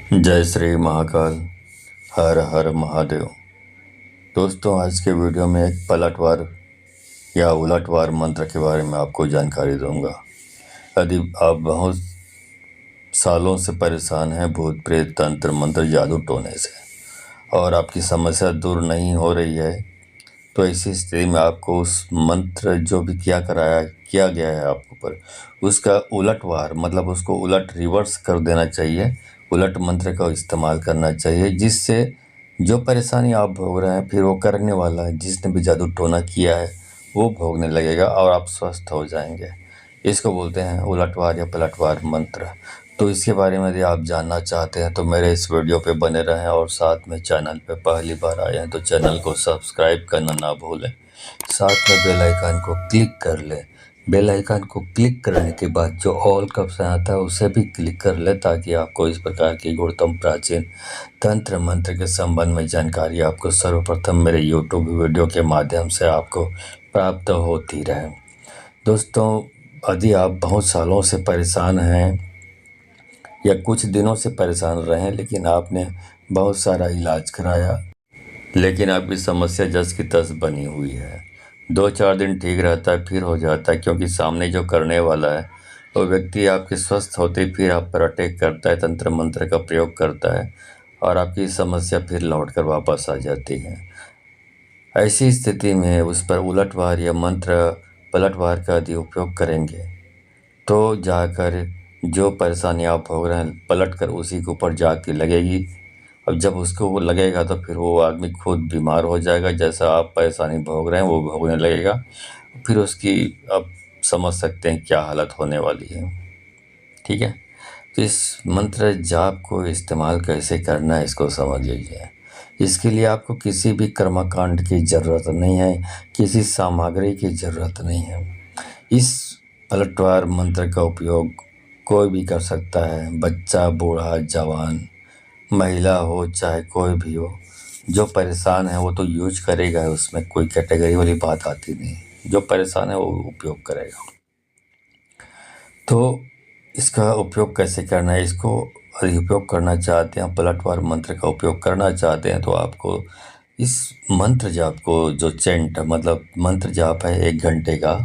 जय श्री महाकाल। हर हर महादेव। दोस्तों, आज के वीडियो में एक पलटवार या उलटवार मंत्र के बारे में आपको जानकारी दूंगा। यदि आप बहुत सालों से परेशान हैं भूत प्रेत तंत्र मंत्र जादू टोने से और आपकी समस्या दूर नहीं हो रही है, तो ऐसी स्थिति में आपको उस मंत्र जो भी किया गया है आपके ऊपर, उसका उलटवार मतलब उसको उलट रिवर्स कर देना चाहिए। उलट मंत्र का इस्तेमाल करना चाहिए, जिससे जो परेशानी आप भोग रहे हैं फिर वो करने वाला है जिसने भी जादू टोना किया है वो भोगने लगेगा और आप स्वस्थ हो जाएंगे। इसको बोलते हैं उलटवार या पलटवार मंत्र। तो इसके बारे में यदि आप जानना चाहते हैं तो मेरे इस वीडियो पे बने रहें और साथ में चैनल पे पहली बार आए हैं तो चैनल को सब्सक्राइब करना ना भूलें। साथ में बेल आइकन को क्लिक कर लें। बेल आइकन को क्लिक करने के बाद जो ऑल का ऑप्शन आता है उसे भी क्लिक कर लें, ताकि आपको इस प्रकार की गुणतम प्राचीन तंत्र मंत्र के संबंध में जानकारी आपको सर्वप्रथम मेरे यूट्यूब वीडियो के माध्यम से आपको प्राप्त होती रहे। दोस्तों, यदि आप बहुत सालों से परेशान हैं या कुछ दिनों से परेशान रहे हैं लेकिन आपने बहुत सारा इलाज कराया लेकिन आपकी समस्या जस की तस बनी हुई है, 2-4 दिन ठीक रहता है फिर हो जाता है, क्योंकि सामने जो करने वाला है वो व्यक्ति आपके स्वस्थ होते ही फिर आप पर अटैक करता है, तंत्र मंत्र का प्रयोग करता है और आपकी समस्या फिर लौट कर वापस आ जाती है। ऐसी स्थिति में उस पर उलटवार या मंत्र पलटवार का यदि उपयोग करेंगे तो जाकर जो परेशानी आप भोग रहे हैं पलट कर उसी के ऊपर जाके लगेगी। अब जब उसको वो लगेगा तो फिर वो आदमी खुद बीमार हो जाएगा, जैसा आप परेशानी भोग रहे हैं वो भोगने लगेगा। फिर उसकी आप समझ सकते हैं क्या हालत होने वाली है। ठीक है, तो इस मंत्र जाप को इस्तेमाल कैसे करना है इसको समझ लीजिए। इसके लिए आपको किसी भी कर्मकांड की ज़रूरत नहीं है, किसी सामग्री की ज़रूरत नहीं है। इस पलटवार मंत्र का उपयोग कोई भी कर सकता है, बच्चा, बूढ़ा, जवान, महिला हो चाहे कोई भी हो। जो परेशान है वो तो यूज करेगा, उसमें कोई कैटेगरी वाली बात आती नहीं। जो परेशान है वो उपयोग करेगा। तो इसका उपयोग कैसे करना है, इसको यदि उपयोग करना चाहते हैं, पलटवार मंत्र का उपयोग करना चाहते हैं तो आपको इस मंत्र जाप को जो चैंट मतलब मंत्र जाप है 1 घंटे का,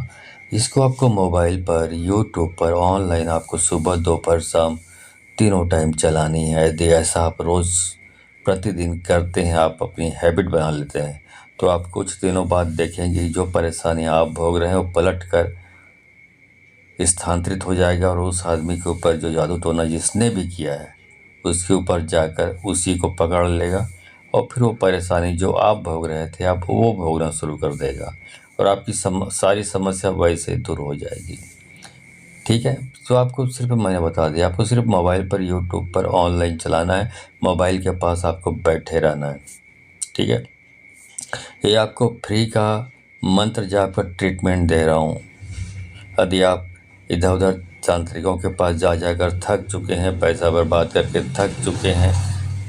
इसको आपको मोबाइल पर यूट्यूब पर ऑनलाइन आपको सुबह दोपहर शाम तीनों टाइम चलानी है। यदि ऐसा आप रोज़ प्रतिदिन करते हैं, आप अपनी हैबिट बना लेते हैं, तो आप कुछ दिनों बाद देखेंगे जो परेशानी आप भोग रहे हैं वो पलट कर स्थानांतरित हो जाएगा और उस आदमी के ऊपर जो जादू टोना जिसने भी किया है उसके ऊपर जाकर उसी को पकड़ लेगा और फिर वो परेशानी जो आप भोग रहे थे आप वो भोगना शुरू कर देगा और आपकी सारी समस्या वैसे दूर हो जाएगी। ठीक है, तो आपको सिर्फ मैंने बता दिया, आपको सिर्फ मोबाइल पर यूट्यूब पर ऑनलाइन चलाना है, मोबाइल के पास आपको बैठे रहना है। ठीक है, ये आपको फ्री का मंत्र जाप का ट्रीटमेंट दे रहा हूँ। यदि आप इधर उधर तांत्रिकों के पास जा जाकर थक चुके हैं, पैसा बर्बाद करके थक चुके हैं,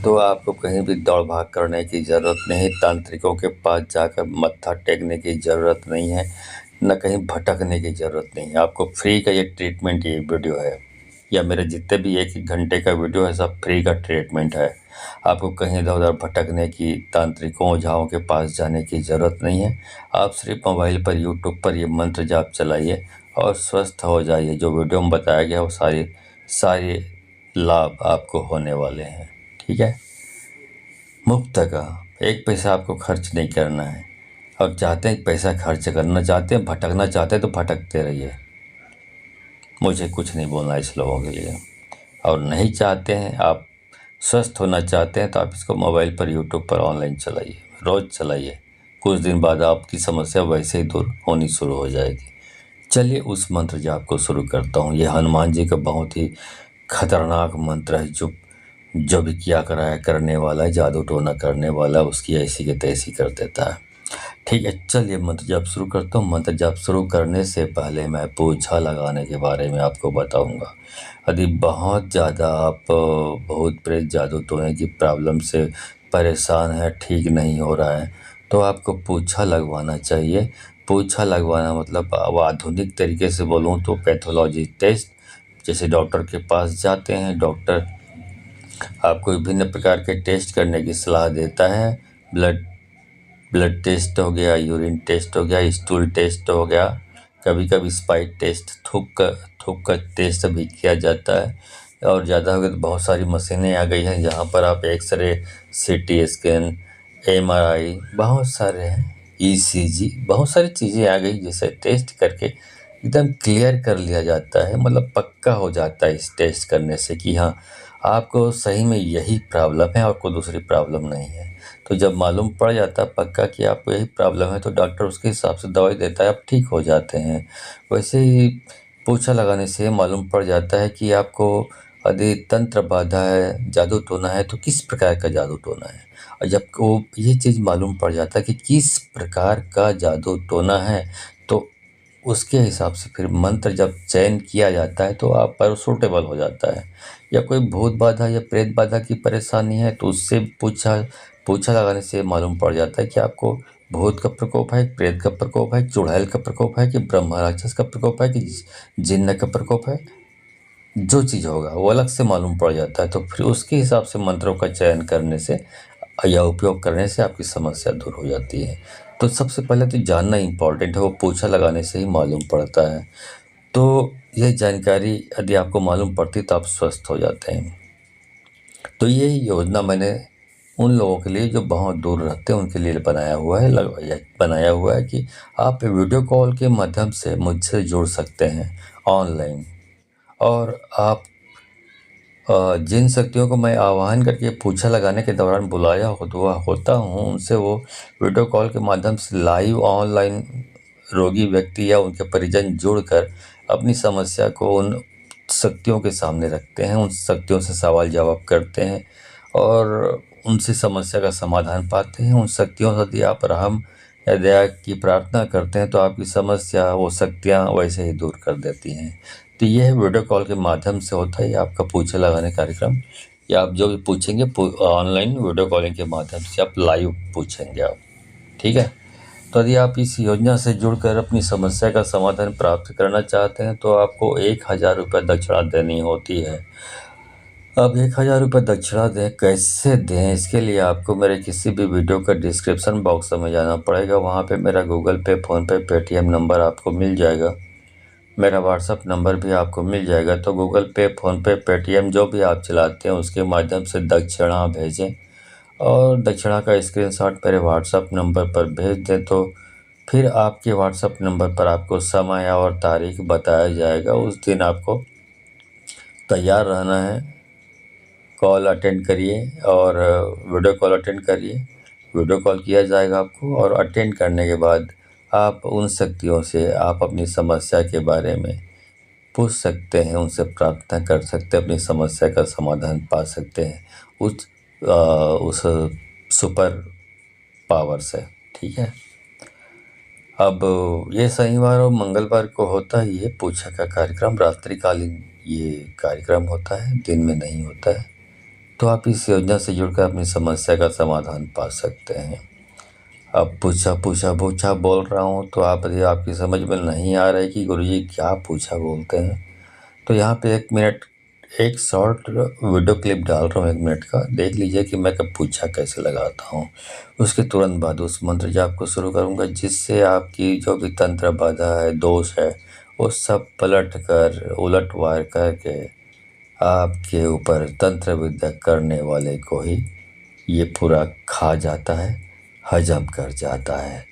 तो आपको कहीं भी दौड़ भाग करने की ज़रूरत नहीं, तांत्रिकों के पास जाकर मत्था टेकने की ज़रूरत नहीं है, न कहीं भटकने की ज़रूरत नहीं है। आपको फ्री का ये ट्रीटमेंट ये वीडियो है, या मेरे जितने भी 1-1 घंटे का वीडियो है सब फ्री का ट्रीटमेंट है। आपको कहीं इधर उधर भटकने की, तांत्रिकों ओझाओं के पास जाने की ज़रूरत नहीं है। आप सिर्फ मोबाइल पर यूट्यूब पर ये मंत्र जाप चलाइए और स्वस्थ हो जाइए। जो वीडियो में बताया गया वो सारे लाभ आपको होने वाले हैं। ठीक है, मुफ्त का, एक पैसा आपको खर्च नहीं करना है। और चाहते हैं पैसा खर्च करना चाहते हैं, भटकना चाहते हैं तो भटकते रहिए, मुझे कुछ नहीं बोलना इस लोगों के लिए। और नहीं चाहते हैं, आप स्वस्थ होना चाहते हैं तो आप इसको मोबाइल पर यूट्यूब पर ऑनलाइन चलाइए, रोज़ चलाइए। कुछ दिन बाद आपकी समस्या वैसे ही दूर होनी शुरू हो जाएगी। चलिए उस मंत्र जाप को शुरू करता हूँ। यह हनुमान जी का बहुत ही खतरनाक मंत्र है, जो भी किया कराया करने वाला है, जादू टोना करने वाला उसकी ऐसी की तैसी कर देता है। ठीक है, चलिए मंत्र जाप शुरू करता हूँ। मंत्र जाप शुरू करने से पहले मैं पोछा लगाने के बारे में आपको बताऊंगा। यदि बहुत ज़्यादा आप भूत प्रेत जादू टोने की प्रॉब्लम से परेशान है, ठीक नहीं हो रहा है, तो आपको पोछा लगवाना चाहिए। पोछा लगवाना मतलब अब आधुनिक तरीके से बोलूँ तो पैथोलॉजी टेस्ट, जैसे डॉक्टर के पास जाते हैं, डॉक्टर आपको विभिन्न प्रकार के टेस्ट करने की सलाह देता है। ब्लड ब्लड टेस्ट हो गया, यूरिन टेस्ट हो गया, स्टूल टेस्ट हो गया, कभी कभी स्पाइट टेस्ट, थूक का टेस्ट भी किया जाता है। और ज़्यादा हो गया तो बहुत सारी मशीनें आ गई हैं जहाँ पर आप एक्सरे, सीटी स्कैन, एमआरआई, बहुत सारे हैं, ईसीजी, बहुत सारी चीज़ें आ गई जिसे टेस्ट करके एकदम क्लियर कर लिया जाता है। मतलब पक्का हो जाता है इस टेस्ट करने से कि हाँ, आपको सही में यही प्रॉब्लम है और कोई दूसरी प्रॉब्लम नहीं है। तो जब मालूम पड़ जाता है पक्का कि आपको यही प्रॉब्लम है तो डॉक्टर उसके हिसाब से दवाई देता है, आप ठीक हो जाते हैं। वैसे ही पोछा लगाने से मालूम पड़ जाता है कि आपको यदि तंत्र बाधा है, जादू टोना है, तो किस प्रकार का जादू टोना है। और जब को ये चीज़ मालूम पड़ जाता है कि किस प्रकार का जादू टोना है, तो उसके हिसाब से फिर मंत्र जब चयन किया जाता है तो आप पर सूटेबल हो जाता है। या कोई भूत बाधा या प्रेत बाधा की परेशानी है तो उससे पोछा लगाने से मालूम पड़ जाता है कि आपको भूत का प्रकोप है, प्रेत का प्रकोप है, चुड़ैल का प्रकोप है, कि ब्रह्म राक्षस का प्रकोप है, कि जिन्न का प्रकोप है। जो चीज़ होगा वो अलग से मालूम पड़ जाता है। तो फिर उसके हिसाब से मंत्रों का चयन करने से या उपयोग करने से आपकी समस्या दूर हो जाती है। तो सबसे पहले तो जानना इम्पोर्टेंट है, वो पोछा लगाने से ही मालूम पड़ता है। तो ये जानकारी यदि आपको मालूम पड़ती तो आप स्वस्थ हो जाते हैं। तो ये योजना मैंने उन लोगों के लिए जो बहुत दूर रहते हैं उनके लिए बनाया हुआ है कि आप वीडियो कॉल के माध्यम से मुझसे जुड़ सकते हैं ऑनलाइन। और आप जिन शक्तियों को मैं आह्वान करके पोछा लगाने के दौरान बुलाया होता हूँ, उनसे वो वीडियो कॉल के माध्यम से लाइव ऑनलाइन रोगी व्यक्ति या उनके परिजन जुड़कर अपनी समस्या को उन शक्तियों के सामने रखते हैं, उन शक्तियों से सवाल जवाब करते हैं और उनसे समस्या का समाधान पाते हैं। उन शक्तियों से यदि आप रहम या दया की प्रार्थना करते हैं तो आपकी समस्या वो शक्तियाँ वैसे ही दूर कर देती हैं। तो यह वीडियो कॉल के माध्यम से होता है आपका पोछा लगाने कार्यक्रम, या आप जो भी पूछेंगे ऑनलाइन वीडियो कॉलिंग के माध्यम से आप लाइव पूछेंगे आप, ठीक है। तो यदि आप इस योजना से जुड़कर अपनी समस्या का समाधान प्राप्त करना चाहते हैं तो आपको 1000 रुपये दक्षिणा देनी होती है। अब 1000 रुपये दक्षिणा दें, कैसे दें, इसके लिए आपको मेरे किसी भी वीडियो का डिस्क्रिप्शन बॉक्स में जाना पड़ेगा। वहाँ पे मेरा गूगल पे, फ़ोनपे, पेटीएम नंबर आपको मिल जाएगा। मेरा व्हाट्सअप नंबर भी आपको मिल जाएगा। तो गूगल पे, फ़ोनपे, पेटीएम जो भी आप चलाते हैं उसके माध्यम से दक्षिणा भेजें और दक्षिणा का स्क्रीनशॉट मेरे व्हाट्सअप नंबर पर भेज दें। तो फिर आपके व्हाट्सअप नंबर पर आपको समय और तारीख बताया जाएगा। उस दिन आपको तैयार रहना है। कॉल अटेंड करिए और वीडियो कॉल अटेंड करिए। वीडियो कॉल किया जाएगा आपको और अटेंड करने के बाद आप उन शक्तियों से आप अपनी समस्या के बारे में पूछ सकते हैं, उनसे प्रार्थना कर सकते हैं, अपनी समस्या का समाधान पा सकते हैं उस सुपर पावर से, ठीक है। अब ये शनिवार और मंगलवार को होता ही है पूछा का कार्यक्रम, रात्रिकालीन ये कार्यक्रम होता है, दिन में नहीं होता है। तो आप इस योजना से जुड़कर अपनी समस्या का समाधान पा सकते हैं। अब पूछा बोल रहा हूँ तो आप यदि आपकी समझ में नहीं आ रहा है कि गुरुजी क्या पूछा बोलते हैं, तो यहाँ पे एक शॉर्ट वीडियो क्लिप डाल रहा हूँ 1 मिनट का, देख लीजिए कि मैं कब पूछा कैसे लगाता हूँ। उसके तुरंत बाद उस मंत्र जाप को शुरू करूँगा जिससे आपकी जो भी तंत्र बाधा है, दोष है, वो सब उलट वार करके आपके ऊपर तंत्र विद्या करने वाले को ही ये पूरा खा जाता है, हजम कर जाता है।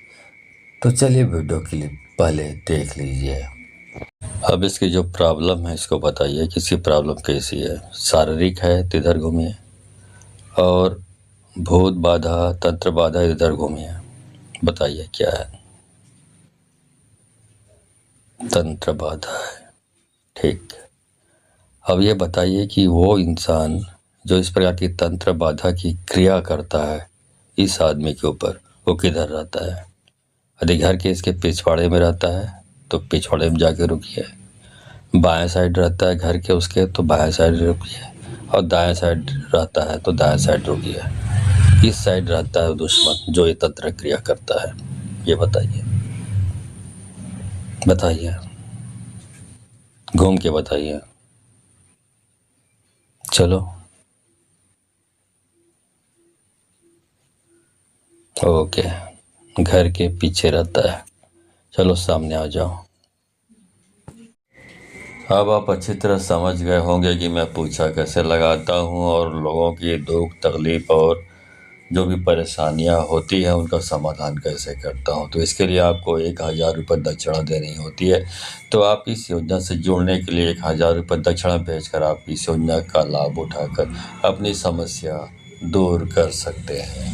तो चलिए वीडियो क्लिप पहले देख लीजिए। अब इसकी जो प्रॉब्लम है इसको बताइए कि इसकी प्रॉब्लम कैसी है। शारीरिक है तो इधर घूमिए, और भूत बाधा, तंत्र बाधा इधर घूमिए, बताइए क्या है। तंत्र बाधा है, ठीक। अब ये बताइए कि वो इंसान जो इस प्रकार की तंत्र बाधा की क्रिया करता है इस आदमी के ऊपर, वो किधर रहता है। यदि घर के इसके पिछवाड़े में रहता है तो पिछवाड़े में जाके रुकिए। बाएं साइड रहता है घर के उसके तो बाएं साइड रुकिए, और दाएं साइड रहता है तो दाएं साइड रुकिए। इस साइड रहता है दुश्मन जो ये तंत्र क्रिया करता है, ये बताइए घूम के बताइए। चलो ओके, घर के पीछे रहता है। चलो सामने आ जाओ। अब आप अच्छी तरह समझ गए होंगे कि मैं पोछा कैसे लगाता हूँ और लोगों की दुख तकलीफ और जो भी परेशानियाँ होती हैं उनका समाधान कैसे करता हूँ। तो इसके लिए आपको 1000 रुपये दक्षिणा देनी होती है। तो आप इस योजना से जुड़ने के लिए 1000 रुपये दक्षिणा भेजकर आप इस योजना का लाभ उठाकर अपनी समस्या दूर कर सकते हैं।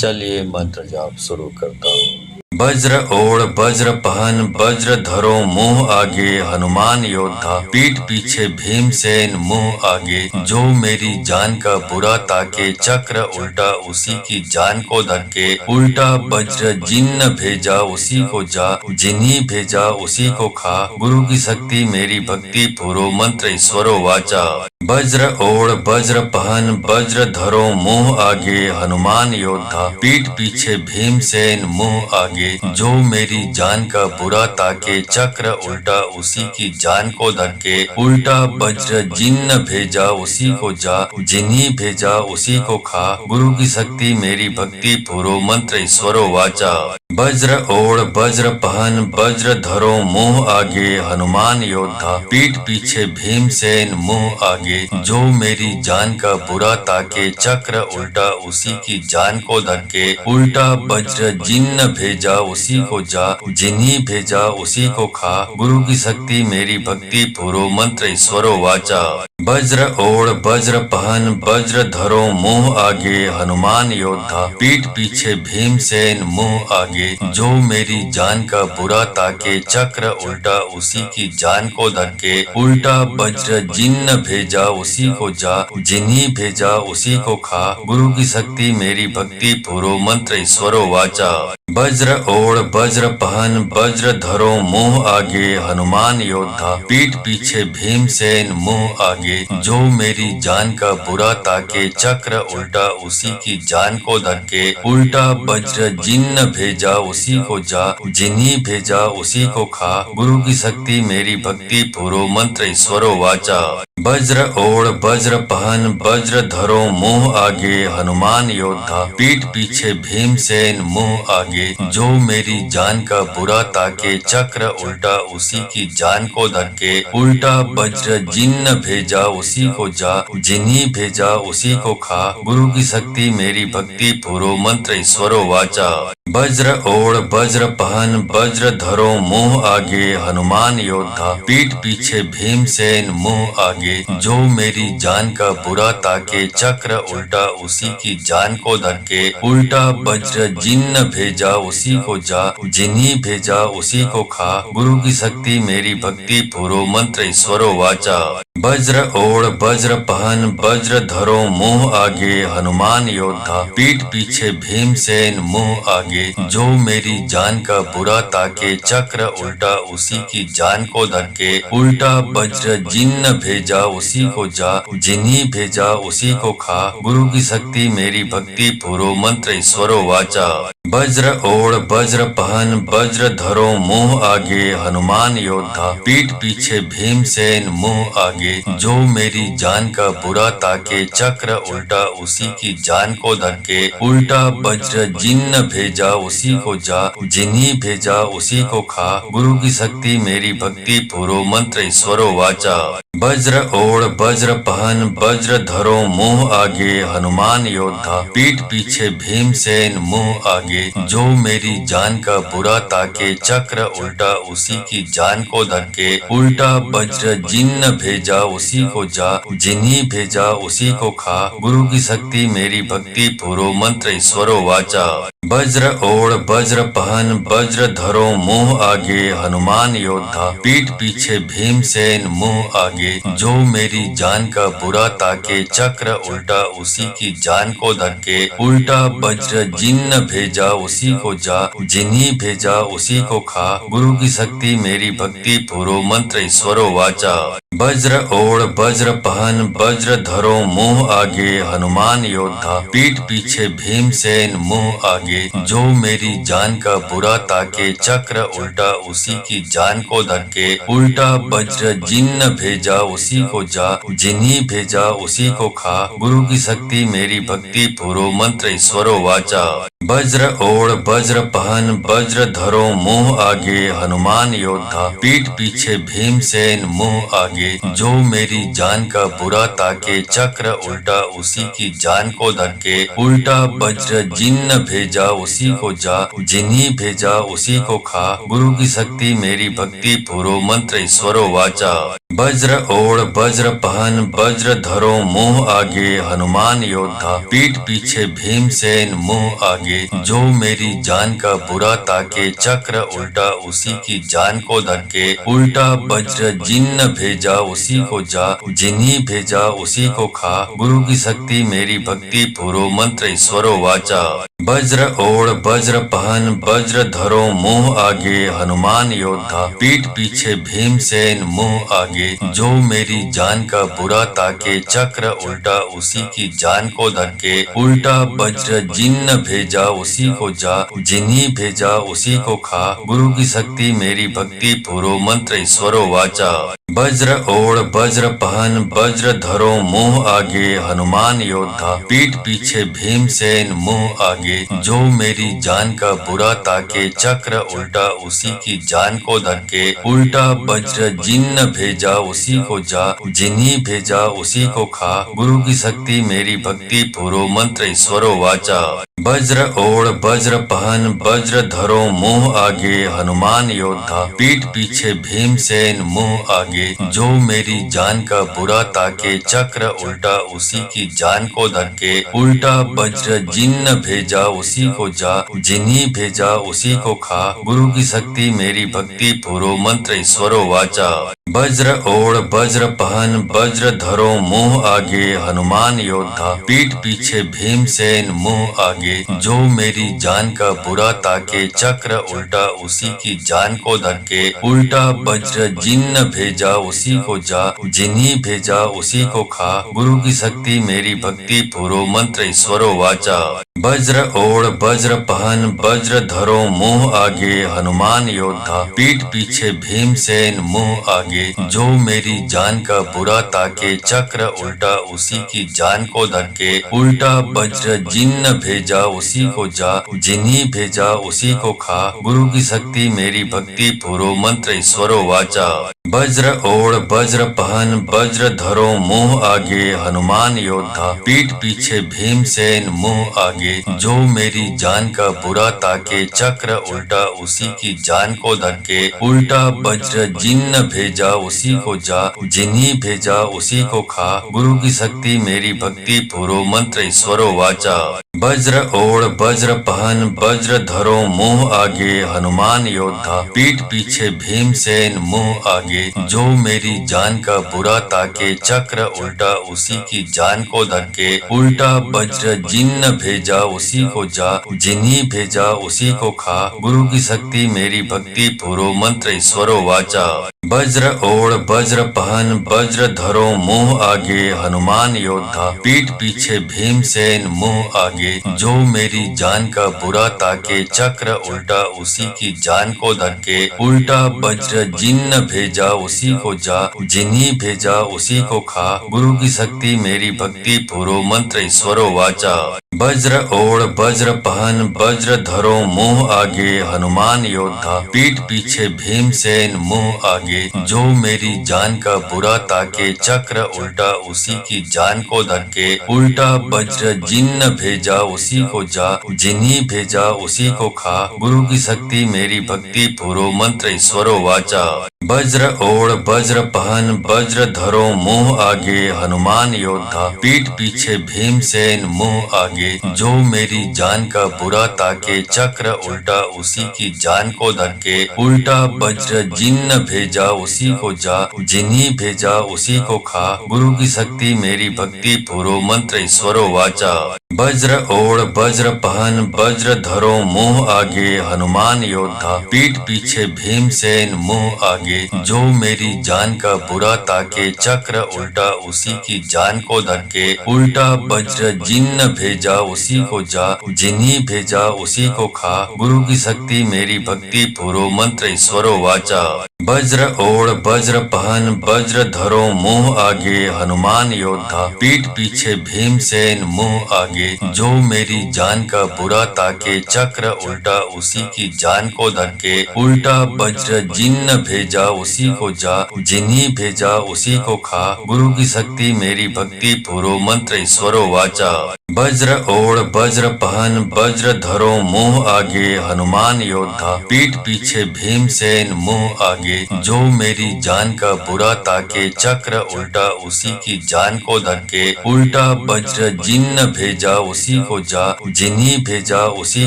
चलिए मंत्र जाप शुरू करता हूँ। वज्र ओढ़ वज्र पहन वज्र धरो मुंह आगे हनुमान योद्धा, पीठ पीछे भीमसेन मुंह आगे, जो मेरी जान का बुरा ताके चक्र उल्टा उसी की जान को धके, उल्टा वज्र जिन्न भेजा उसी को जा, जिन्हीं भेजा उसी को खा, गुरु की शक्ति मेरी भक्ति पूरो मंत्र ईश्वरो वाचा। वज्र ओढ़ वज्र पहन वज्र धरो मुंह आगे हनुमान योद्धा, पीठ पीछे भीमसेन मुंह आगे, जो मेरी जान का बुरा ताके चक्र उल्टा उसी की जान को धके, उल्टा वज्र जिन्न भेजा उसी को जा, जिन्हीं भेजा उसी को खा, गुरु की शक्ति मेरी भक्ति पूरो मंत्र ईश्वरो वाचा। वज्र ओढ़ वज्र पहन वज्र धरो मुंह आगे हनुमान योद्धा, पीठ पीछे भीमसेन मुंह आगे, जो मेरी जान का बुरा ताके चक्र उल्टा उसी की जान को धके, उल्टा वज्र जिन्न भेजा उसी को जा, जिन्हीं भेजा उसी को खा, गुरु की शक्ति मेरी भक्ति पूरो मंत्र ईश्वरो वाचा। वज्र ओढ़ वज्र पहन वज्र धरो मुंह आगे हनुमान योद्धा, पीठ पीछे भीमसेन मुंह आगे, जो मेरी जान का बुरा ताके चक्र उल्टा उसी की जान को धके, उल्टा वज्र जिन्न भेजा उसी को जा, जिन्हीं भेजा उसी को खा, गुरु की शक्ति मेरी भक्ति पूरो मंत्र ईश्वरो वाचा। वज्र ओढ़ वज्र पहन वज्र धरो मुंह आगे हनुमान योद्धा, पीठ पीछे भीमसेन मुंह आगे, जो मेरी जान का बुरा ताके चक्र उल्टा उसी की जान को धके, उल्टा वज्र जिन्न भेजा उसी को जा, जिन्हीं भेजा उसी को खा, गुरु की शक्ति मेरी भक्ति पूरो मंत्र ईश्वरो वाचा। वज्र ओढ़ वज्र पहन वज्र धरो मुंह आगे हनुमान योद्धा, पीठ पीछे भीमसेन मुंह आगे, जो मेरी जान का बुरा ताके चक्र उल्टा उसी की जान को धके, उल्टा वज्र जिन्न भेजा उसी को जा, जिन्हीं भेजा उसी को खा, गुरु की शक्ति मेरी भक्ति पूरो मंत्र ईश्वरो वाचा। वज्र ओढ़ वज्र पहन वज्र धरो मुंह आगे हनुमान योद्धा, पीठ पीछे भीमसेन मुंह आगे, जो मेरी जान का बुरा ताके चक्र उल्टा उसी की जान को धके, उल्टा वज्र जिन्न भेजा उसी को जा, जिन्हीं भेजा उसी को खा, गुरु की शक्ति मेरी भक्ति पूरो मंत्र ईश्वरो वाचा। वज्र ओढ़ वज्र पहन वज्र धरो मुंह आगे हनुमान योद्धा, पीठ पीछे भीमसेन मुंह आगे, जो मेरी जान का बुरा ताके चक्र उल्टा उसी की जान को धके, उल्टा वज्र जिन्न भेजा उसी को जा, जिन्हीं भेजा उसी को खा, गुरु की शक्ति मेरी भक्ति पूरो मंत्र ईश्वरो वाचा। वज्र ओढ़ वज्र पहन वज्र धरो मुंह आगे हनुमान योद्धा, पीठ पीछे भीमसेन मुंह आगे, जो मेरी जान का बुरा ताके चक्र उल्टा उसी की जान को धके, उल्टा वज्र जिन्न भेजा उसी को जा, जिन्हीं भेजा उसी को खा, गुरु की शक्ति मेरी भक्ति पूरो मंत्र ईश्वरो वाचा। वज्र ओढ़ वज्र पहन वज्र धरो मुंह आगे हनुमान योद्धा, पीठ पीछे भीमसेन मुंह आगे, जो मेरी जान का बुरा ताके चक्र उल्टा उसी की जान को धके, उल्टा वज्र जिन्न भेजा उसी को जा, जिन्हीं भेजा उसी को खा, गुरु की शक्ति मेरी भक्ति पूरो मंत्र ईश्वरो वाचा। वज्र ओढ़ वज्र पहन वज्र धरो मुंह आगे हनुमान योद्धा, पीठ पीछे भीमसेन मुंह आगे, जो मेरी जान का बुरा ताके चक्र उल्टा उसी की जान को धके, उल्टा वज्र जिन्न भेजा उसी को जा, जिन्हीं भेजा उसी को खा, गुरु की शक्ति मेरी भक्ति पूरो मंत्र ईश्वरो वाचा। वज्र ओढ़ वज्र पहन वज्र धरो मुंह आगे हनुमान योद्धा पीठ पीछे भीमसेन मुंह आगे जो मेरी जान का बुरा ताके चक्र उल्टा उसी की जान को धके उल्टा वज्र जिन्न भेजा उसी को जा जिन्हीं भेजा उसी को खा गुरु की शक्ति मेरी भक्ति पुरो मंत्र ईश्वरो वाचा वज्र ओढ़ वज्र पहन वज्र धरो मुंह आगे हनुमान योद्धा पीठ पीछे भीमसेन मुंह आगे जो मेरी जान का बुरा ताके चक्र उल्टा उसी की जान को धके उल्टा वज्र जिन्न भेजा उसी को जा जिन्हीं भेजा उसी को खा गुरु की शक्ति मेरी भक्ति पुरो मंत्र ईश्वरो वाचा वज्र ओढ़ वज्र पहन वज्र धरो मुंह आगे हनुमान योद्धा पीठ पीछे भीमसेन मुंह आगे जो मेरी जान का बुरा ताके चक्र उल्टा उसी की जान को धके उल्टा वज्र जिन्न भेजा उसी को जा जिन्हीं भेजा उसी को खा गुरु की शक्ति मेरी भक्ति पुरो मंत्र ईश्वरो वाचा वज्र ओढ़ वज्र पहन वज्र धरो मुंह आगे हनुमान योद्धा पीठ पीछे भीमसेन मुंह आगे जो मेरी जान का बुरा ताके चक्र उल्टा उसी की जान को धके उल्टा वज्र जिन्न भेजा उसी को जा जिन्हीं भेजा उसी को खा गुरु की शक्ति मेरी भक्ति पुरो मंत्र ईश्वरो वाचा वज्र ओढ़ वज्र पहन वज्र धरो मुंह आगे हनुमान योद्धा पीठ पीछे भीमसेन मुंह आगे जो मेरी जान का बुरा ताके चक्र उल्टा उसी की जान को धके उल्टा वज्र जिन्न भेजा उसी को जा जिन्हीं भेजा उसी को खा गुरु की शक्ति मेरी भक्ति पुरो मंत्र ईश्वरो वाचा वज्र ओढ़ वज्र पहन वज्र धरो मुंह आगे हनुमान योद्धा पीठ पीछे भीमसेन मुंह आगे जो मेरी जान का बुरा ताके चक्र उल्टा उसी की जान को धके उल्टा वज्र जिन्न भेजा उसी को जा जिन्हीं भेजा उसी को खा गुरु की शक्ति मेरी भक्ति पुरो मंत्र ईश्वरो वाचा वज्र ओढ़ वज्र पहन वज्र धरो मुंह आगे हनुमान योद्धा पीठ पीछे भीमसेन मुंह आगे जो मेरी जान का बुरा ताके चक्र उल्टा उसी की जान को धके उल्टा वज्र जिन्न भेजा उसी को जा जिन्हीं भेजा उसी को खा गुरु की शक्ति मेरी भक्ति पुरो मंत्र ईश्वरो वाचा वज्र ओढ़ वज्र पहन वज्र धरो मुंह आगे हनुमान योद्धा पीठ पीछे भीमसेन मुंह आगे जो मेरी जान का बुरा ताके चक्र उल्टा उसी की जान को धके उल्टा वज्र जिन्न भेजा उसी को जा जिन्हीं भेजा उसी को खा गुरु की शक्ति मेरी भक्ति पुरो मंत्र ईश्वरो वाचा वज्र ओढ़ वज्र पहन वज्र धरो मुंह आगे हनुमान योद्धा पीठ पीछे भीमसेन मुंह आगे जो मेरी जान का बुरा ताके चक्र उल्टा उसी की जान को धके उल्टा वज्र जिन्न भेजा उसी को जा जिन्हीं भेजा उसी को खा गुरु की शक्ति मेरी भक्ति पुरो मंत्र ईश्वरो वाचा वज्र ओढ़ वज्र पहन वज्र धरो मुंह आगे हनुमान योद्धा पीठ पीछे भीमसेन मुंह आगे जो मेरी जान का बुरा ताके चक्र उल्टा उसी की जान को धके उल्टा वज्र जिन्न भेजा उसी को जा जिन्हीं भेजा उसी को खा गुरु की शक्ति मेरी भक्ति पुरो मंत्र ईश्वरो वाचा वज्र ओढ़ वज्र पहन वज्र धरो मुंह आगे हनुमान योद्धा पीठ पीछे भीमसेन मुंह आगे जो मेरी जान का बुरा ताके चक्र उल्टा उसी की जान को धके उल्टा वज्र जिन्न भेजा उसी को जा जिन्हीं भेजा उसी को खा गुरु की शक्ति मेरी भक्ति पुरो मंत्र ईश्वरो वाचा वज्र ओढ़ वज्र पहन वज्र धरो मुंह आगे हनुमान योद्धा पीठ पीछे भीमसेन मुंह आगे जो मेरी जान का बुरा ताके चक्र उल्टा उसी की जान को धके उल्टा वज्र जिन्न भेजा उसी को जा जिन्हीं भेजा उसी को खा गुरु की शक्ति मेरी भक्ति पुरो मंत्र ईश्वरो वाचा वज्र ओढ़ वज्र पहन वज्र धरो मुंह आगे हनुमान योद्धा पीठ पीछे भीमसेन मुंह आगे जो मेरी जान का बुरा ताके चक्र उल्टा उसी की जान को धके उल्टा वज्र जिन्न भेजा उसी को जा जिन्हीं भेजा उसी को खा गुरु की शक्ति मेरी भक्ति पुरो मंत्र ईश्वरो वाचा वज्र ओढ़ वज्र पहन वज्र धरो मुंह आगे हनुमान योद्धा, पीठ पीछे भीमसेन मुंह आगे, जो मेरी जान का बुरा ताके चक्र उल्टा उसी की जान को धके, उल्टा वज्र जिन्न भेजा उसी को जा, जिन्हीं भेजा उसी को खा, गुरु की शक्ति मेरी भक्ति पूरो मंत्र ईश्वरो वाचा। वज्र ओढ़ वज्र पहन वज्र धरो मुंह आगे हनुमान योद्धा, पीठ पीछे भीमसेन मुंह आगे, जो मेरी जान का बुरा ताके चक्र उल्टा उसी की जान को धके, उल्टा वज्र जिन्न भेजा उसी को जा, जिन्हीं भेजा उसी को खा, गुरु की शक्ति मेरी भक्ति पूरो मंत्र ईश्वरो वाचा। वज्र ओढ़ वज्र पहन वज्र धरो मुंह आगे हनुमान योद्धा, पीठ पीछे भीमसेन मुंह आगे, जो मेरी जान का बुरा ताके चक्र उल्टा उसी की जान को धके, उल्टा वज्र जिन्न भेजा उसी को जा, जिन्हीं भेजा उसी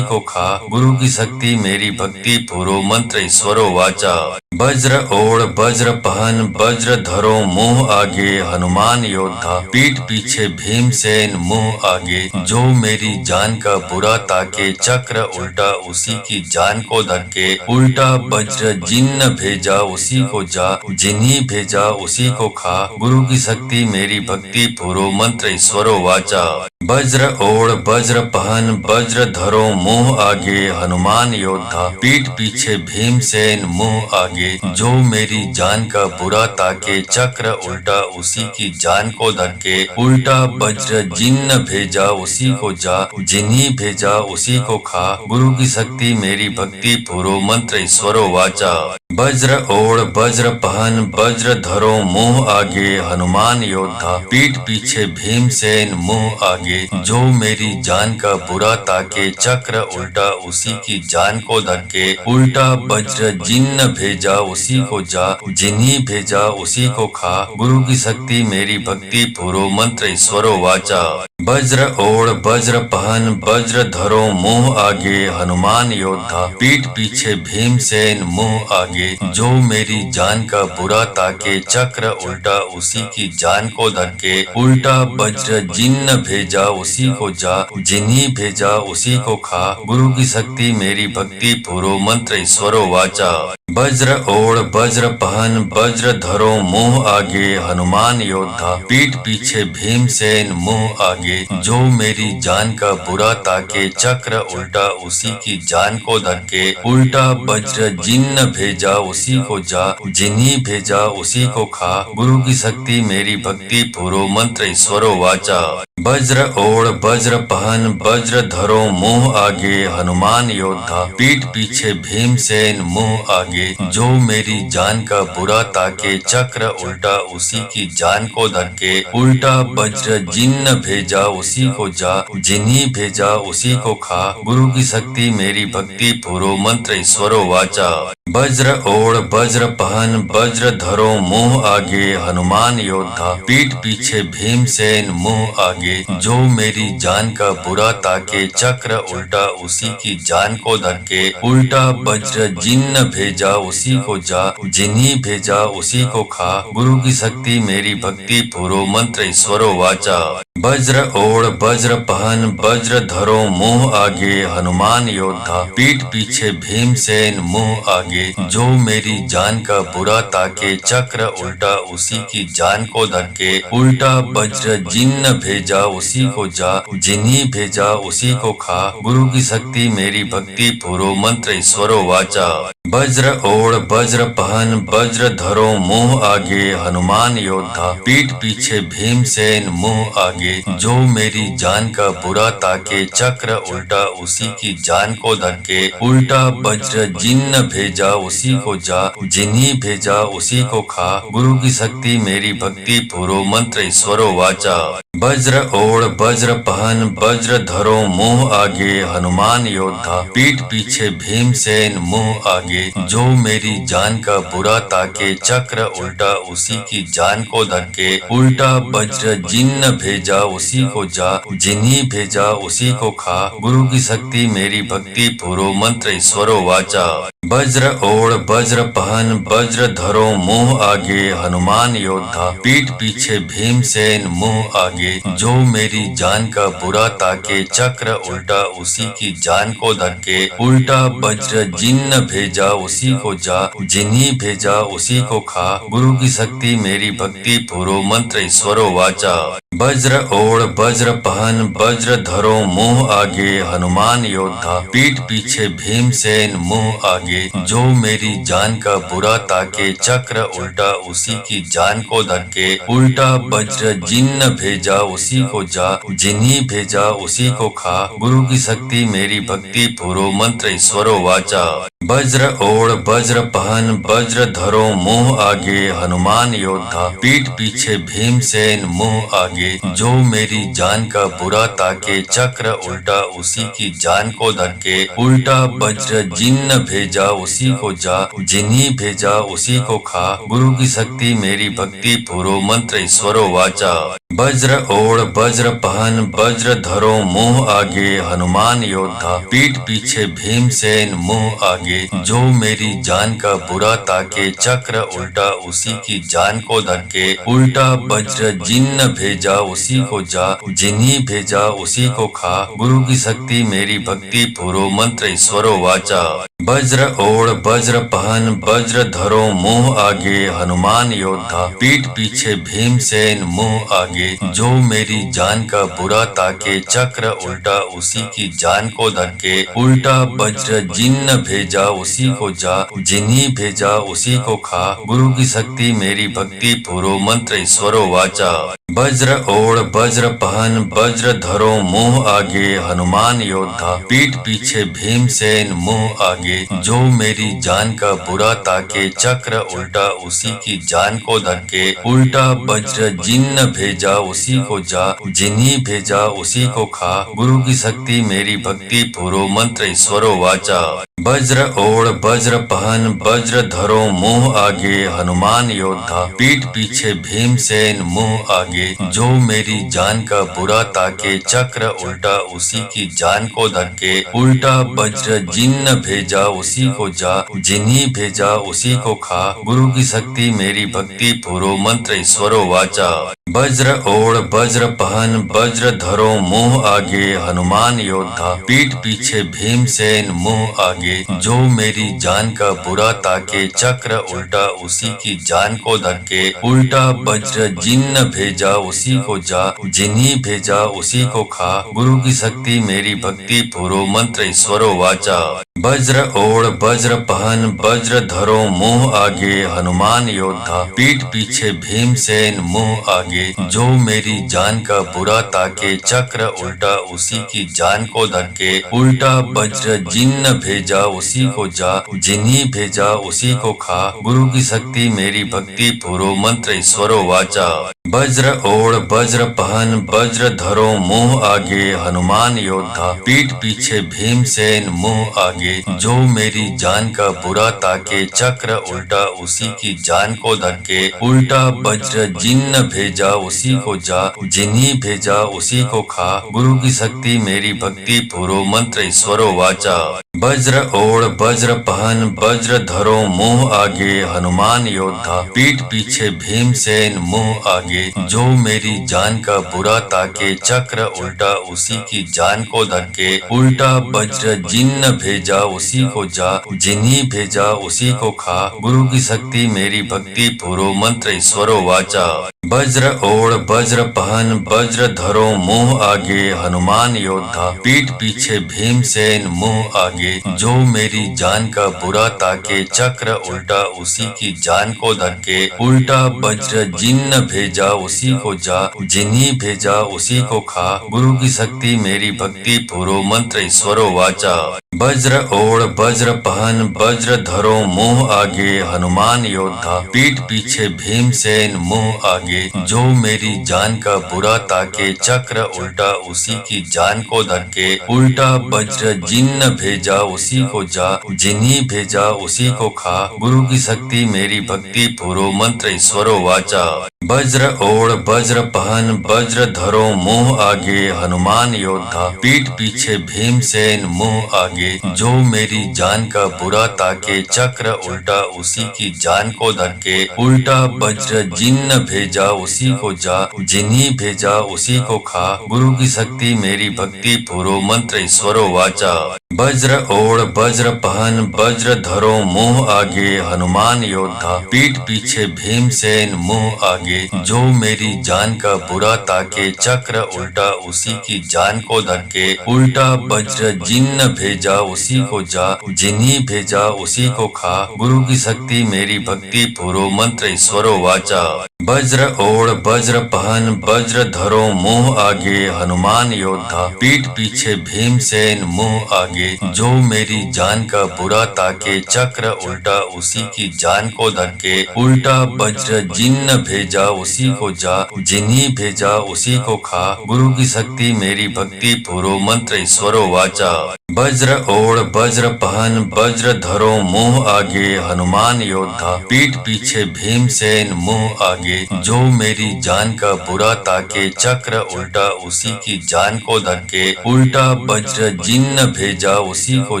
को खा, गुरु की शक्ति मेरी भक्ति पूरो मंत्र ईश्वरो वाचा। वज्र ओढ़ वज्र पहन वज्र धरो मुंह आगे हनुमान योद्धा, पीठ पीछे भीमसेन मुंह आगे, जो मेरी जान का बुरा ताके चक्र उल्टा उसी की जान को धके, उल्टा वज्र जिन्न भेजा उसी को जा, जिन्हीं भेजा उसी को खा, गुरु की शक्ति मेरी भक्ति पूरो मंत्र ईश्वरो वाचा। वज्र ओढ़ वज्र पहन वज्र धरो मुंह आगे हनुमान योद्धा, पीठ पीछे भीमसेन मुंह आगे, जो मेरी जान का बुरा ताके चक्र उल्टा उसी की जान को धके, उल्टा वज्र जिन्न भेजा उसी को जा, जिन्हीं भेजा उसी को खा, गुरु की शक्ति मेरी भक्ति पूरो मंत्र ईश्वरो वाचा। वज्र ओढ़ वज्र पहन वज्र धरो मुंह आगे हनुमान योद्धा, पीठ पीछे भीमसेन मुंह आगे, जो मेरी जान का बुरा ताके चक्र उल्टा उसी की जान को धके, उल्टा वज्र जिन्न भेजा उसी को जा, जिन्हीं भेजा उसी को खा, गुरु की शक्ति मेरी भक्ति पूरो मंत्र ईश्वरो वाचा। वज्र ओढ़ वज्र पहन वज्र धरो मुंह आगे हनुमान योद्धा, पीठ पीछे भीमसेन मुंह आगे, जो मेरी जान का बुरा ताके चक्र उल्टा उसी की जान को धके, उल्टा वज्र जिन्न भेजा उसी को जा, जिन्हीं भेजा उसी को खा, गुरु की शक्ति मेरी भक्ति पूरो मंत्र ईश्वरो वाचा। वज्र ओढ़ वज्र पहन वज्र धरो मुंह आगे हनुमान योद्धा, पीठ पीछे भीमसेन मुंह आगे, जो मेरी जान का बुरा ताके चक्र उल्टा उसी की जान को धके, उल्टा वज्र जिन्न भेजा उसी को जा, जिन्हीं भेजा उसी को खा, गुरु की शक्ति मेरी भक्ति पूरो मंत्र ईश्वरो वाचा। वज्र ओढ़ वज्र पहन वज्र धरो मुंह आगे हनुमान योद्धा, पीठ पीछे भीमसेन मुंह आगे, जो मेरी जान का बुरा ताके चक्र उल्टा उसी की जान को धके, उल्टा वज्र जिन्न भेजा उसी को जा, जिन्हीं भेजा उसी को खा, गुरु की शक्ति मेरी भक्ति पूरो मंत्र ईश्वरो वाचा। वज्र ओढ़ वज्र पहन वज्र धरो मुंह आगे हनुमान योद्धा, पीठ पीछे भीमसेन मुंह आगे, जो मेरी जान का बुरा ताके चक्र उल्टा उसी की जान को धके, उल्टा वज्र जिन्न भेजा उसी को जा, जिन्हीं भेजा उसी को खा, गुरु की शक्ति मेरी भक्ति पूरो मंत्र ईश्वरो वाचा। वज्र ओढ़ वज्र पहन वज्र धरो मुंह आगे हनुमान योद्धा, पीठ पीछे भीमसेन मुंह आगे, जो मेरी जान का बुरा ताके चक्र उल्टा उसी की जान को धके, उल्टा वज्र जिन्न भेजा उसी को जा, जिन्हीं भेजा उसी को खा, गुरु की शक्ति मेरी भक्ति पूरो मंत्र ईश्वरो वाचा। वज्र ओढ़ वज्र पहन वज्र धरो मुंह आगे हनुमान योद्धा, पीठ पीछे भीमसेन मुंह आगे, जो मेरी जान का बुरा ताके चक्र उल्टा उसी की जान को धके, उल्टा वज्र जिन्न भेजा उसी को जा, जिन्हीं भेजा उसी को खा, गुरु की शक्ति मेरी भक्ति पूरो मंत्र ईश्वरो वाचा। वज्र ओढ़ वज्र पहन वज्र धरो मुंह आगे हनुमान योद्धा, पीठ पीछे भीमसेन मुंह आगे, जो मेरी जान का बुरा ताके चक्र उल्टा उसी की जान को धके, उल्टा वज्र जिन्न भेजा उसी को जा, जिन्हीं भेजा उसी को खा, गुरु की शक्ति मेरी भक्ति पूरो मंत्र ईश्वरो वाचा। वज्र ओढ़ वज्र पहन वज्र धरो मुंह आगे हनुमान योद्धा, पीठ पीछे भीमसेन मुंह आगे, आगे, जो मेरी जान का बुरा ताके चक्र उल्टा उसी की जान को धके, उल्टा वज्र जिन्न भेजा उसी को जा, जिन्हीं भेजा उसी को खा, गुरु की शक्ति मेरी भक्ति पूरो मंत्र ईश्वरो वाचा। वज्र ओढ़ वज्र पहन वज्र धरो मुंह आगे, हनुमान योद्धा पीठ पीछे भीमसेन मुंह आगे, जो मेरी जान का बुरा ताके चक्र उल्टा उसी की जान को धके, उल्टा वज्र जिन्न भेजा उसी को जा, जिन्हीं भेजा उसी को खा, गुरु की शक्ति मेरी भक्ति पूरो मंत्र ईश्वरो वाचा। वज्र ओढ़ वज्र पहन वज्र धरो मुंह आगे, हनुमान योद्धा पीठ पीछे भीमसेन मुंह आगे, जो मेरी जान का बुरा ताके चक्र उल्टा उसी की जान को धके, उल्टा वज्र जिन्न भेजा उसी को जा, जिन्हीं भेजा उसी को खा, गुरु की शक्ति मेरी भक्ति पूरो मंत्र ईश्वरो वाचा। वज्र ओढ़ वज्र पहन वज्र धरो मुंह आगे, हनुमान योद्धा पीठ पीछे भीमसेन मुंह आगे, जो मेरी जान का बुरा ताके चक्र उल्टा उसी की जान को धके, उल्टा वज्र जिन्न भेजा उसी को जा, जिन्हीं भेजा उसी को खा, गुरु की शक्ति मेरी भक्ति पूरो मंत्र ईश्वरो वाचा। वज्र ओढ़ वज्र पहन वज्र धरो मुंह आगे, हनुमान योद्धा पीठ पीछे भीमसेन मुंह आगे, जो मेरी जान का बुरा ताके चक्र उल्टा उसी की जान को धके, उल्टा वज्र जिन्न भेजा उसी को जा, जिन्हीं भेजा उसी को खा, गुरु की शक्ति मेरी भक्ति पूरो मंत्र ईश्वरो वाचा। वज्र ओढ़ वज्र पहन वज्र धरो मुंह आगे, हनुमान योद्धा पीठ पीछे भीमसेन मुंह आगे, जो मेरी जान का बुरा ताके चक्र उल्टा उसी की जान को धके, उल्टा वज्र जिन्न भेजा उसी को जा, जिन्हीं भेजा उसी को खा, गुरु की शक्ति मेरी भक्ति पूरो मंत्र ईश्वरो वाचा। वज्र ओढ़ वज्र पहन वज्र धरो मुंह आगे, हनुमान योद्धा पीठ पीछे भीमसेन मुंह आगे, जो मेरी जान का बुरा ताके चक्र उल्टा उसी की जान को धके, उल्टा वज्र जिन्न भेजा उसी को जा, जिन्हीं भेजा उसी को खा, गुरु की शक्ति मेरी भक्ति पूरो मंत्र ईश्वरो वाचा। वज्र ओढ़ वज्र पहन वज्र धरो मुंह आगे, हनुमान योद्धा पीठ पीछे भीमसेन मुंह आगे, जो मेरी जान का बुरा ताके चक्र उल्टा उसी की जान को धके, उल्टा वज्र जिन्न भेजा उसी को जा, जिन्हीं भेजा उसी को खा, गुरु की शक्ति मेरी भक्ति पूरो मंत्र ईश्वरो वाचा। वज्र ओढ़ वज्र पहन वज्र धरो मुंह आगे, हनुमान योद्धा पीठ पीछे भीमसेन मुंह आगे, जो मेरी जान का बुरा ताके चक्र उल्टा उसी की जान को धके, उल्टा वज्र जिन्न भेजा उसी को जा, जिन्हीं भेजा उसी को खा, गुरु की शक्ति मेरी भक्ति पूरो मंत्र ईश्वरो वाचा। वज्र ओढ़ वज्र पहन वज्र धरो मुंह आगे, हनुमान योद्धा पीठ पीछे भीमसेन मुंह आगे, जो मेरी जान का बुरा ताके चक्र उल्टा उसी की जान को धके, उल्टा वज्र जिन्न भेजा उसी को जा, जिन्हीं भेजा उसी को खा, गुरु की शक्ति मेरी भक्ति पूरो मंत्र ईश्वरो वाचा। वज्र ओढ़ वज्र पहन वज्र धरो मुंह आगे, हनुमान योद्धा पीठ पीछे भीमसेन मुंह आगे, जो मेरी जान का बुरा ताके चक्र उल्टा उसी की जान को धके, उल्टा वज्र जिन्न भेजा उसी को जा, जिन्हीं भेजा उसी को खा, गुरु की शक्ति मेरी भक्ति पूरो मंत्र ईश्वरो वाचा। वज्र ओढ़ वज्र पहन वज्र धरो मुंह आगे, हनुमान योद्धा पीठ पीछे भीमसेन मुंह आगे, जो मेरी जान का बुरा ताके चक्र उल्टा उसी की जान को धके, उल्टा वज्र जिन्न भेजा उसी को जा, जिन्हीं भेजा उसी को खा, गुरु की शक्ति मेरी भक्ति पूरो मंत्र ईश्वरो वाचा। वज्र ओढ़ वज्र पहन वज्र धरो मुंह आगे, हनुमान योद्धा पीठ पीछे भीमसेन मुंह आगे, जो मेरी जान का बुरा ताके, चक्र उल्टा उसी की जान को धके, उल्टा वज्र जिन्न भेजा उसी को जा, जिन्हीं भेजा उसी को खा, गुरु की शक्ति मेरी भक्ति पूरो मंत्र ईश्वरो वाचा। वज्र ओढ़ वज्र पहन वज्र धरो मुंह आगे, हनुमान योद्धा पीठ पीछे भीमसेन मुंह आगे, जो मेरी जान का बुरा ताके चक्र उल्टा उसी की जान को धके, उल्टा वज्र जिन्न भेजा उसी को जा, जिन्हीं भेजा उसी को खा, गुरु की शक्ति मेरी भक्ति पूरो मंत्र ईश्वरो वाचा। वज्र ओढ़ वज्र पहन वज्र धरो मुंह आगे, हनुमान योद्धा पीठ पीछे भीमसेन मुंह आगे, जो मेरी जान का बुरा ताके चक्र उल्टा उसी की जान को धके, उल्टा वज्र जिन्न भेजा भेजा उसी को जा, जिन्हीं भेजा उसी को खा, गुरु की शक्ति मेरी भक्ति पूरो मंत्र ईश्वरो वाचा। वज्र ओढ़ वज्र पहन वज्र धरो मुंह आगे, हनुमान योद्धा पीठ पीछे भीमसेन मुंह आगे, जो मेरी जान का बुरा ताके चक्र उल्टा उसी की जान को धके, उल्टा वज्र जिन्न भेजा उसी को जा, जिन्हीं भेजा उसी को खा, गुरु की शक्ति मेरी भक्ति पूरो मंत्र ईश्वरो वाचा। वज्र ओढ़ वज्र पहन वज्र धरो मुंह आगे, हनुमान योद्धा पीठ पीछे भीमसेन मुंह आगे, जो मेरी जान का बुरा ताके चक्र उल्टा उसी की जान को धके, उल्टा वज्र जिन्न भेजा उसी को जा, जिन्हीं भेजा उसी को खा, गुरु की शक्ति मेरी भक्ति पूरो मंत्र ईश्वरो वाचा। वज्र ओढ़ वज्र पहन वज्र धरो मुंह आगे, हनुमान योद्धा पीठ पीछे भीमसेन मुंह आगे, जो मेरी जान का बुरा ताके चक्र उल्टा उसी की जान को धके, उल्टा वज्र जिन्न भेजा उसी को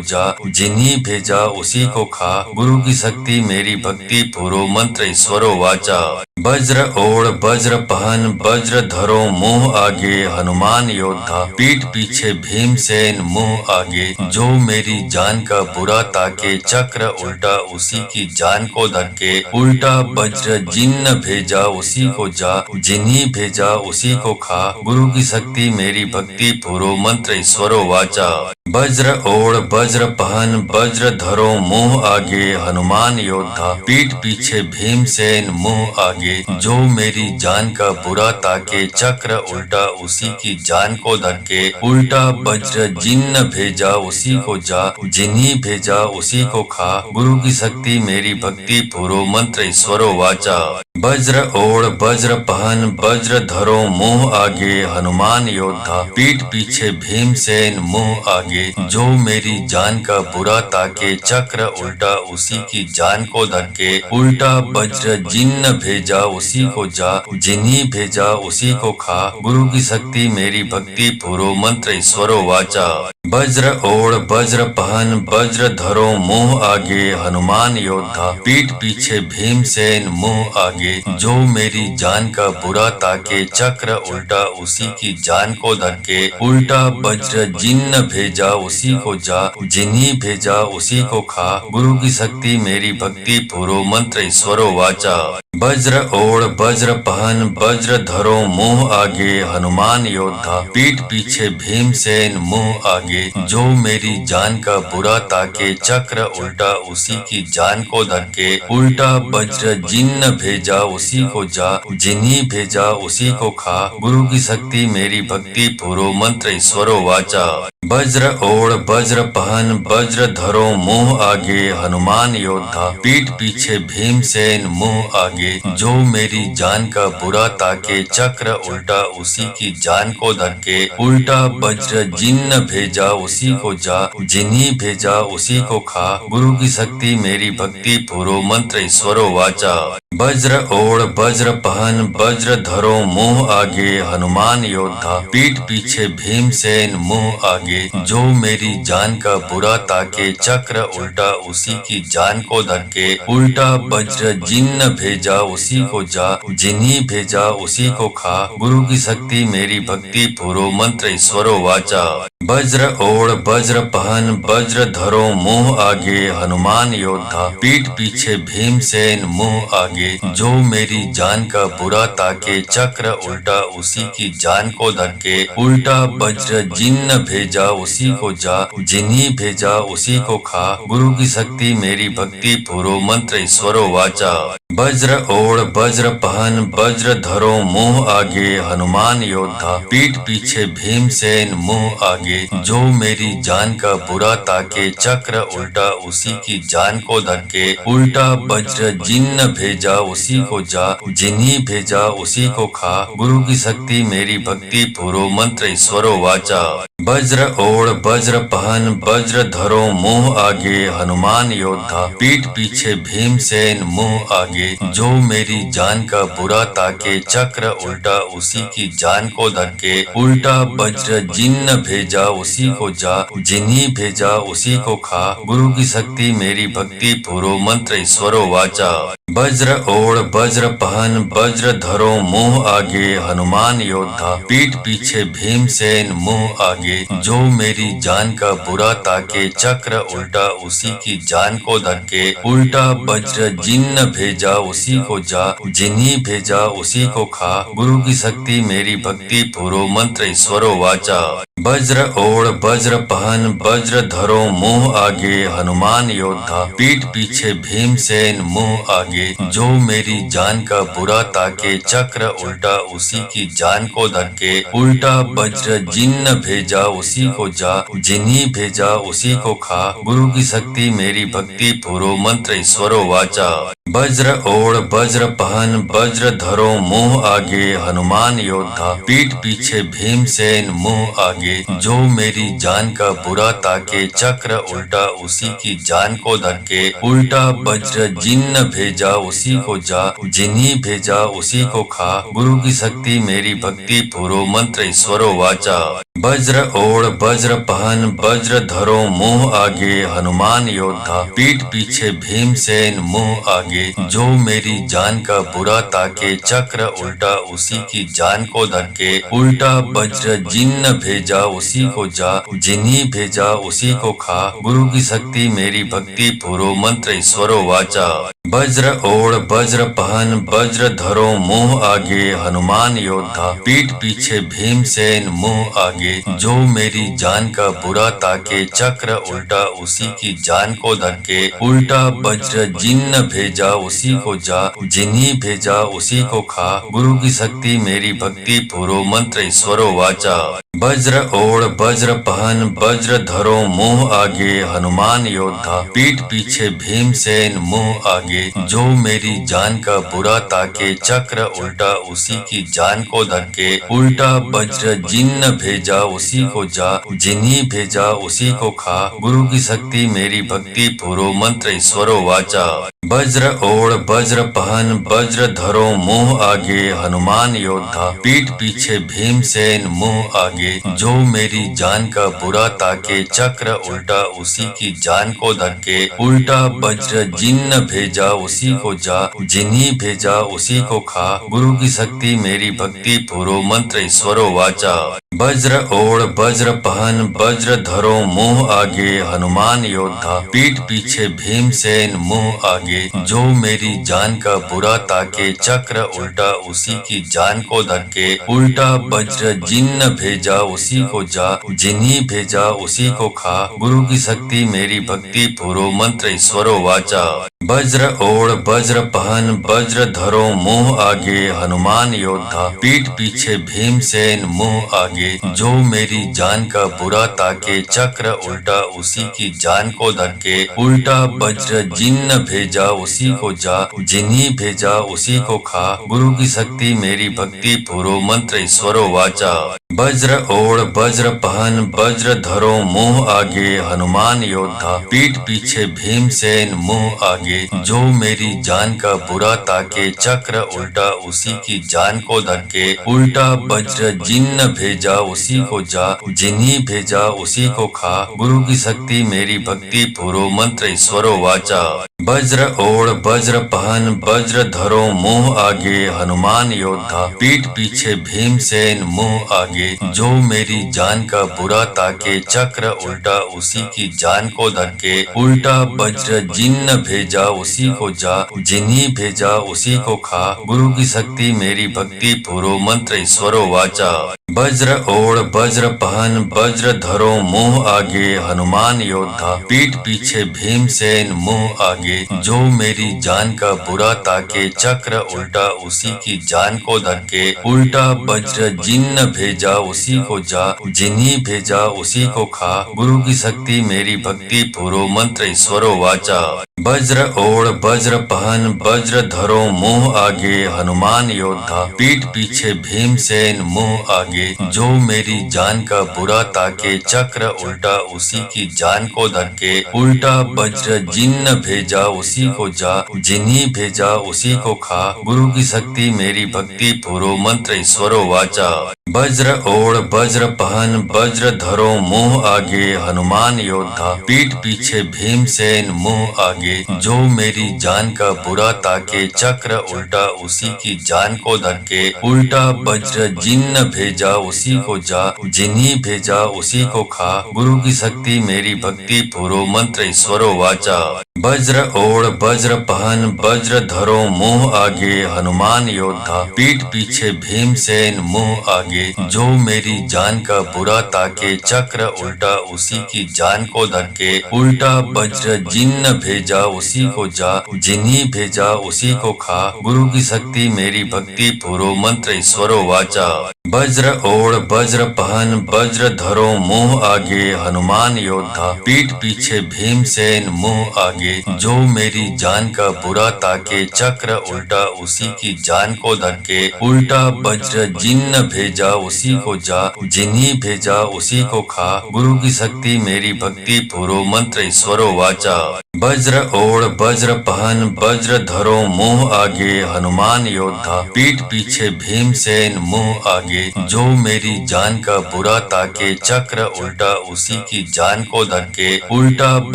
जा, जिन्हीं भेजा उसी को खा, गुरु की शक्ति मेरी भक्ति पूरो मंत्र ईश्वरो वाचा। वज्र ओढ़ वज्र पहन वज्र धरो मुंह आगे, हनुमान योद्धा पीठ पीछे भीमसेन मुंह आगे, जो मेरी जान का बुरा ताके चक्र उल्टा उसी की जान को धके, उल्टा वज्र जिन्न भेजा उसी को जा, जिन्हीं भेजा उसी को खा, गुरु की शक्ति मेरी भक्ति पूरो मंत्र ईश्वरो वाचा। वज्र ओढ़ वज्र पहन वज्र धरो मुंह आगे, हनुमान योद्धा पीठ पीछे भीमसेन मुंह आगे, जो मेरी जान का बुरा ताके चक्र उल्टा उसी की जान को धके, उल्टा वज्र जिन्न भेजा उसी को जा, जिन्हीं भेजा उसी को खा, गुरु की शक्ति मेरी भक्ति पूरो मंत्र ईश्वरो वाचा। वज्र ओढ़ वज्र पहन वज्र धरो मुंह आगे, हनुमान योद्धा पीठ पीछे भीमसेन मुंह आगे, जो मेरी जान का बुरा ताके चक्र उल्टा उसी की जान को धके, उल्टा वज्र जिन्न भेजा उसी को जा, जिन्हीं भेजा उसी को खा, गुरु की शक्ति मेरी भक्ति पूरो मंत्र ईश्वरो वाचा। वज्र ओढ़ वज्र पहन वज्र धरो मुंह आगे, हनुमान योद्धा पीठ पीछे भीमसेन मुंह आगे, जो मेरी जान का बुरा ताके चक्र उल्टा उसी की जान को धके, उल्टा वज्र जिन्न भेजा उसी को जा, जिन्हीं भेजा उसी को खा, गुरु की शक्ति मेरी भक्ति पूरो मंत्र ईश्वरो वाचा। वज्र ओढ़ वज्र पहन वज्र धरो मुंह आगे, हनुमान योद्धा पीठ पीछे भीमसेन मुंह आगे, जो मेरी जान का बुरा ताके चक्र उल्टा उसी की जान को धके, उल्टा वज्र जिन्न भेजा उसी को जा, जिन्हीं भेजा उसी को खा, गुरु की शक्ति मेरी भक्ति पूरो मंत्र ईश्वरो वाचा। वज्र ओढ़ वज्र पहन वज्र धरो मुंह आगे, हनुमान योद्धा पीठ पीछे भीमसेन मुंह आगे, जो मेरी जान का बुरा ताके चक्र उल्टा उसी की जान को धके, उल्टा वज्र जिन्न भेजा उसी को जा, जिन्हीं भेजा उसी को खा, गुरु की शक्ति मेरी भक्ति पूरो मंत्र ईश्वरो वाचा। वज्र ओढ़ वज्र पहन वज्र धरो मुंह आगे, हनुमान योद्धा पीठ पीछे भीमसेन मुंह आगे, जो मेरी जान का बुरा ताके चक्र उल्टा उसी की जान को धके, उल्टा वज्र जिन्न भेजा उसी को जा, जिन्हीं भेजा उसी को खा, गुरु की शक्ति मेरी भक्ति पूरो मंत्र ईश्वरो वाचा। वज्र ओढ़ वज्र पहन वज्र धरो मुंह आगे, हनुमान योद्धा पीठ पीछे भीमसेन मुंह आगे, जो मेरी जान का बुरा ताके चक्र उल्टा उसी की जान को धके, उल्टा वज्र जिन्न भेजा उसी को जा, जिन्हीं भेजा उसी को खा, गुरु की शक्ति मेरी भक्ति पूरो मंत्र ईश्वरो वाचा। वज्र ओढ़ वज्र पहन वज्र धरो मुंह आगे, हनुमान योद्धा पीठ पीछे भीमसेन मुंह आगे, जो मेरी जान का बुरा ताके चक्र उल्टा उसी की जान को धके, उल्टा वज्र जिन्न भेजा उसी को जा, जिन्हीं भेजा उसी को खा, गुरु की शक्ति मेरी भक्ति पूरो मंत्र ईश्वरो वाचा। वज्र ओढ़ वज्र पहन वज्र धरो मुंह आगे हनुमान योद्धा, पीठ पीछे भीमसेन मुंह आगे। जो मेरी जान का बुरा ताके, चक्र उल्टा उसी की जान को धके। उल्टा वज्र जिन्न भेजा उसी को जा, जिन्हीं भेजा उसी को खा। गुरु की शक्ति मेरी भक्ति पूरो मंत्र ईश्वरो वाचा। वज्र ओढ़ वज्र पहन वज्र धरो मुंह आगे हनुमान योद्धा, पीठ पीछे भीमसेन मुंह आगे। जो मेरी जान का बुरा ताके, चक्र उल्टा उसी की जान को धके। उल्टा वज्र जिन्न भेजा उसी को जा, जिन्हीं भेजा उसी को खा। गुरु की शक्ति मेरी भक्ति पूरो मंत्र ईश्वरो वाचा। वज्र ओढ़ वज्र पहन वज्र धरो मुंह आगे हनुमान योद्धा, पीठ पीछे भीमसेन मुंह आगे। जो मेरी जान का बुरा ताके, चक्र उल्टा उसी की जान को धके। उल्टा वज्र जिन्न भेजा उसी को जा, जिन्हीं भेजा उसी को खा। गुरु की शक्ति मेरी भक्ति पूरो मंत्र ईश्वरो वाचा। वज्र ओढ़ वज्र पहन वज्र धरो मुंह आगे हनुमान योद्धा, पीठ पीछे भीमसेन मुंह आगे। जो मेरी जान का बुरा ताके, चक्र उल्टा उसी की जान को धके। उल्टा वज्र जिन्न भेजा उसी को जा, जिन्हीं भेजा उसी को खा। गुरु की शक्ति मेरी भक्ति पूरो मंत्र ईश्वरो वाचा। वज्र ओढ़ वज्र पहन वज्र धरो मुंह आगे हनुमान योद्धा, पीठ पीछे भीमसेन मुंह आगे। जो मेरी जान का बुरा ताके, चक्र उल्टा उसी की जान को धके। उल्टा वज्र जिन्न भेजा उसी को जा, जिन्हीं भेजा उसी को खा। गुरु की शक्ति मेरी भक्ति पूरो मंत्र ईश्वरो वाचा। वज्र ओढ़ वज्र पहन वज्र धरो मुंह आगे हनुमान योद्धा, पीठ पीछे भीमसेन मुंह आगे। जो मेरी जान का बुरा ताके, चक्र उल्टा उसी की जान को धके। उल्टा वज्र जिन्न भेजा उसी को जा, जिन्हीं भेजा उसी को खा। गुरु की शक्ति मेरी भक्ति पूरो मंत्र ईश्वरो वाचा। वज्र ओढ़ वज्र पहन वज्र धरो मुंह आगे हनुमान योद्धा, पीठ पीछे भीमसेन मुंह आगे। जो मेरी जान का बुरा ताके, चक्र उल्टा उसी की जान को धके। उल्टा वज्र जिन्न भेजा उसी को जा, जिन्हीं भेजा उसी को खा। गुरु की शक्ति मेरी भक्ति पूरो मंत्र ईश्वरो वाचा। वज्र ओढ़ वज्र पहन वज्र धरो मुंह आगे हनुमान योद्धा, पीठ पीछे भीमसेन मुंह आगे। जो मेरी जान का बुरा ताके, चक्र उल्टा उसी की जान को धके। उल्टा वज्र जिन्न भेजा उसी को जा, जिन्हीं भेजा उसी को खा। गुरु की शक्ति मेरी भक्ति पूरो मंत्र ईश्वरो वाचा। वज्र ओढ़ वज्र पहन वज्र धरो मुंह आगे हनुमान योद्धा, पीठ पीछे भीमसेन मुंह आगे। जो मेरी जान का बुरा ताके, चक्र उल्टा उसी की जान को धके। उल्टा वज्र जिन्न भेजा उसी को जा, जिन्हीं भेजा उसी को खा। गुरु की शक्ति मेरी भक्ति पूरो मंत्र ईश्वरो वाचा। वज्र ओढ़ वज्र पहन वज्र धरो मुंह आगे हनुमान योद्धा, पीठ पीछे भीमसेन मुंह आगे। जो मेरी जान का बुरा ताके, चक्र उल्टा उसी की जान को धके। उल्टा वज्र जिन्न भेजा उसी को जा, जिन्हीं भेजा उसी को खा। गुरु की शक्ति मेरी भक्ति पूरो मंत्र ईश्वरो वाचा। वज्र ओढ़ वज्र पहन वज्र धरो मुंह आगे हनुमान योद्धा, पीठ पीछे भीमसेन मुंह आगे। जो मेरी जान का बुरा ताके, चक्र उल्टा उसी की जान को धके। उल्टा वज्र जिन्न भेजा उसी को जा, जिन्हीं भेजा उसी को खा। गुरु की शक्ति मेरी भक्ति पूरो मंत्र ईश्वरो वाचा। वज्र ओढ़ वज्र पहन वज्र धरो मुंह आगे हनुमान योद्धा, पीठ पीछे भीमसेन मुंह आगे। जो मेरी जान का बुरा ताके, चक्र उल्टा उसी की जान को धके। उल्टा वज्र जिन्न भेजा उसी को जा, जिन्हीं भेजा उसी को खा। गुरु की शक्ति मेरी भक्ति पूरो मंत्र ईश्वरो वाचा। वज्र ओढ़ वज्र पहन वज्र धरो मुंह आगे हनुमान योद्धा, पीठ पीछे भीमसेन मुंह आगे। जो मेरी जान का बुरा ताके, चक्र उल्टा उसी की जान को धके। उल्टा वज्र जिन्न भेजा उसी को जा, जिन्हीं भेजा उसी को खा। गुरु की शक्ति मेरी भक्ति पूरो मंत्र ईश्वरो वाचा। वज्र ओढ़ वज्र पहन वज्र धरो मुंह आगे हनुमान योद्धा पीठ पीछे भीमसेन मुंह आगे जो मेरी जान का बुरा ताके चक्र उल्टा उसी की जान को धके उल्टा वज्र जिन्न भेजा उसी को जा जिन्हीं भेजा उसी को खा गुरु की शक्ति मेरी भक्ति पूरो मंत्र ईश्वरो वाचा वज्र ओढ़ वज्र पहन वज्र धरो मुंह आगे हनुमान योद्धा पीठ पीछे भीमसेन मुंह आगे जो मेरी जान का बुरा ताके चक्र उल्टा उसी की जान को धके उल्टा वज्र जिन्न भेजा उसी को जा जिन्हीं भेजा उसी को खा गुरु की शक्ति मेरी भक्ति पूरो मंत्र ईश्वरो वाचा वज्र ओढ़ वज्र पहन वज्र धरो मुंह आगे हनुमान योद्धा पीठ पीछे भीमसेन मुंह आगे जो मेरी जान का बुरा ताके चक्र उल्टा उसी की जान को धके उल्टा वज्र जिन्न भेजा उसी को जा जिन्हीं भेजा उसी को खा गुरु की शक्ति मेरी भक्ति पूरो मंत्र ईश्वरो वाचा वज्र ओढ़ वज्र पहन वज्र धरो मुंह आगे हनुमान योद्धा पीठ पीछे भीमसेन मुंह आगे जो मेरी जान का बुरा ताके चक्र उल्टा उसी की जान को धके उल्टा वज्र जिन्न भेजा उसी को जा जिन्हीं भेजा उसी को खा गुरु की शक्ति मेरी भक्ति पूरो मंत्र ईश्वरो वाचा वज्र ओढ़ वज्र पहन वज्र धरो मुंह आगे हनुमान योद्धा पीठ पीछे भीमसेन मुंह आगे जो मेरी जान का बुरा ताके चक्र उल्टा उसी की जान को धके उल्टा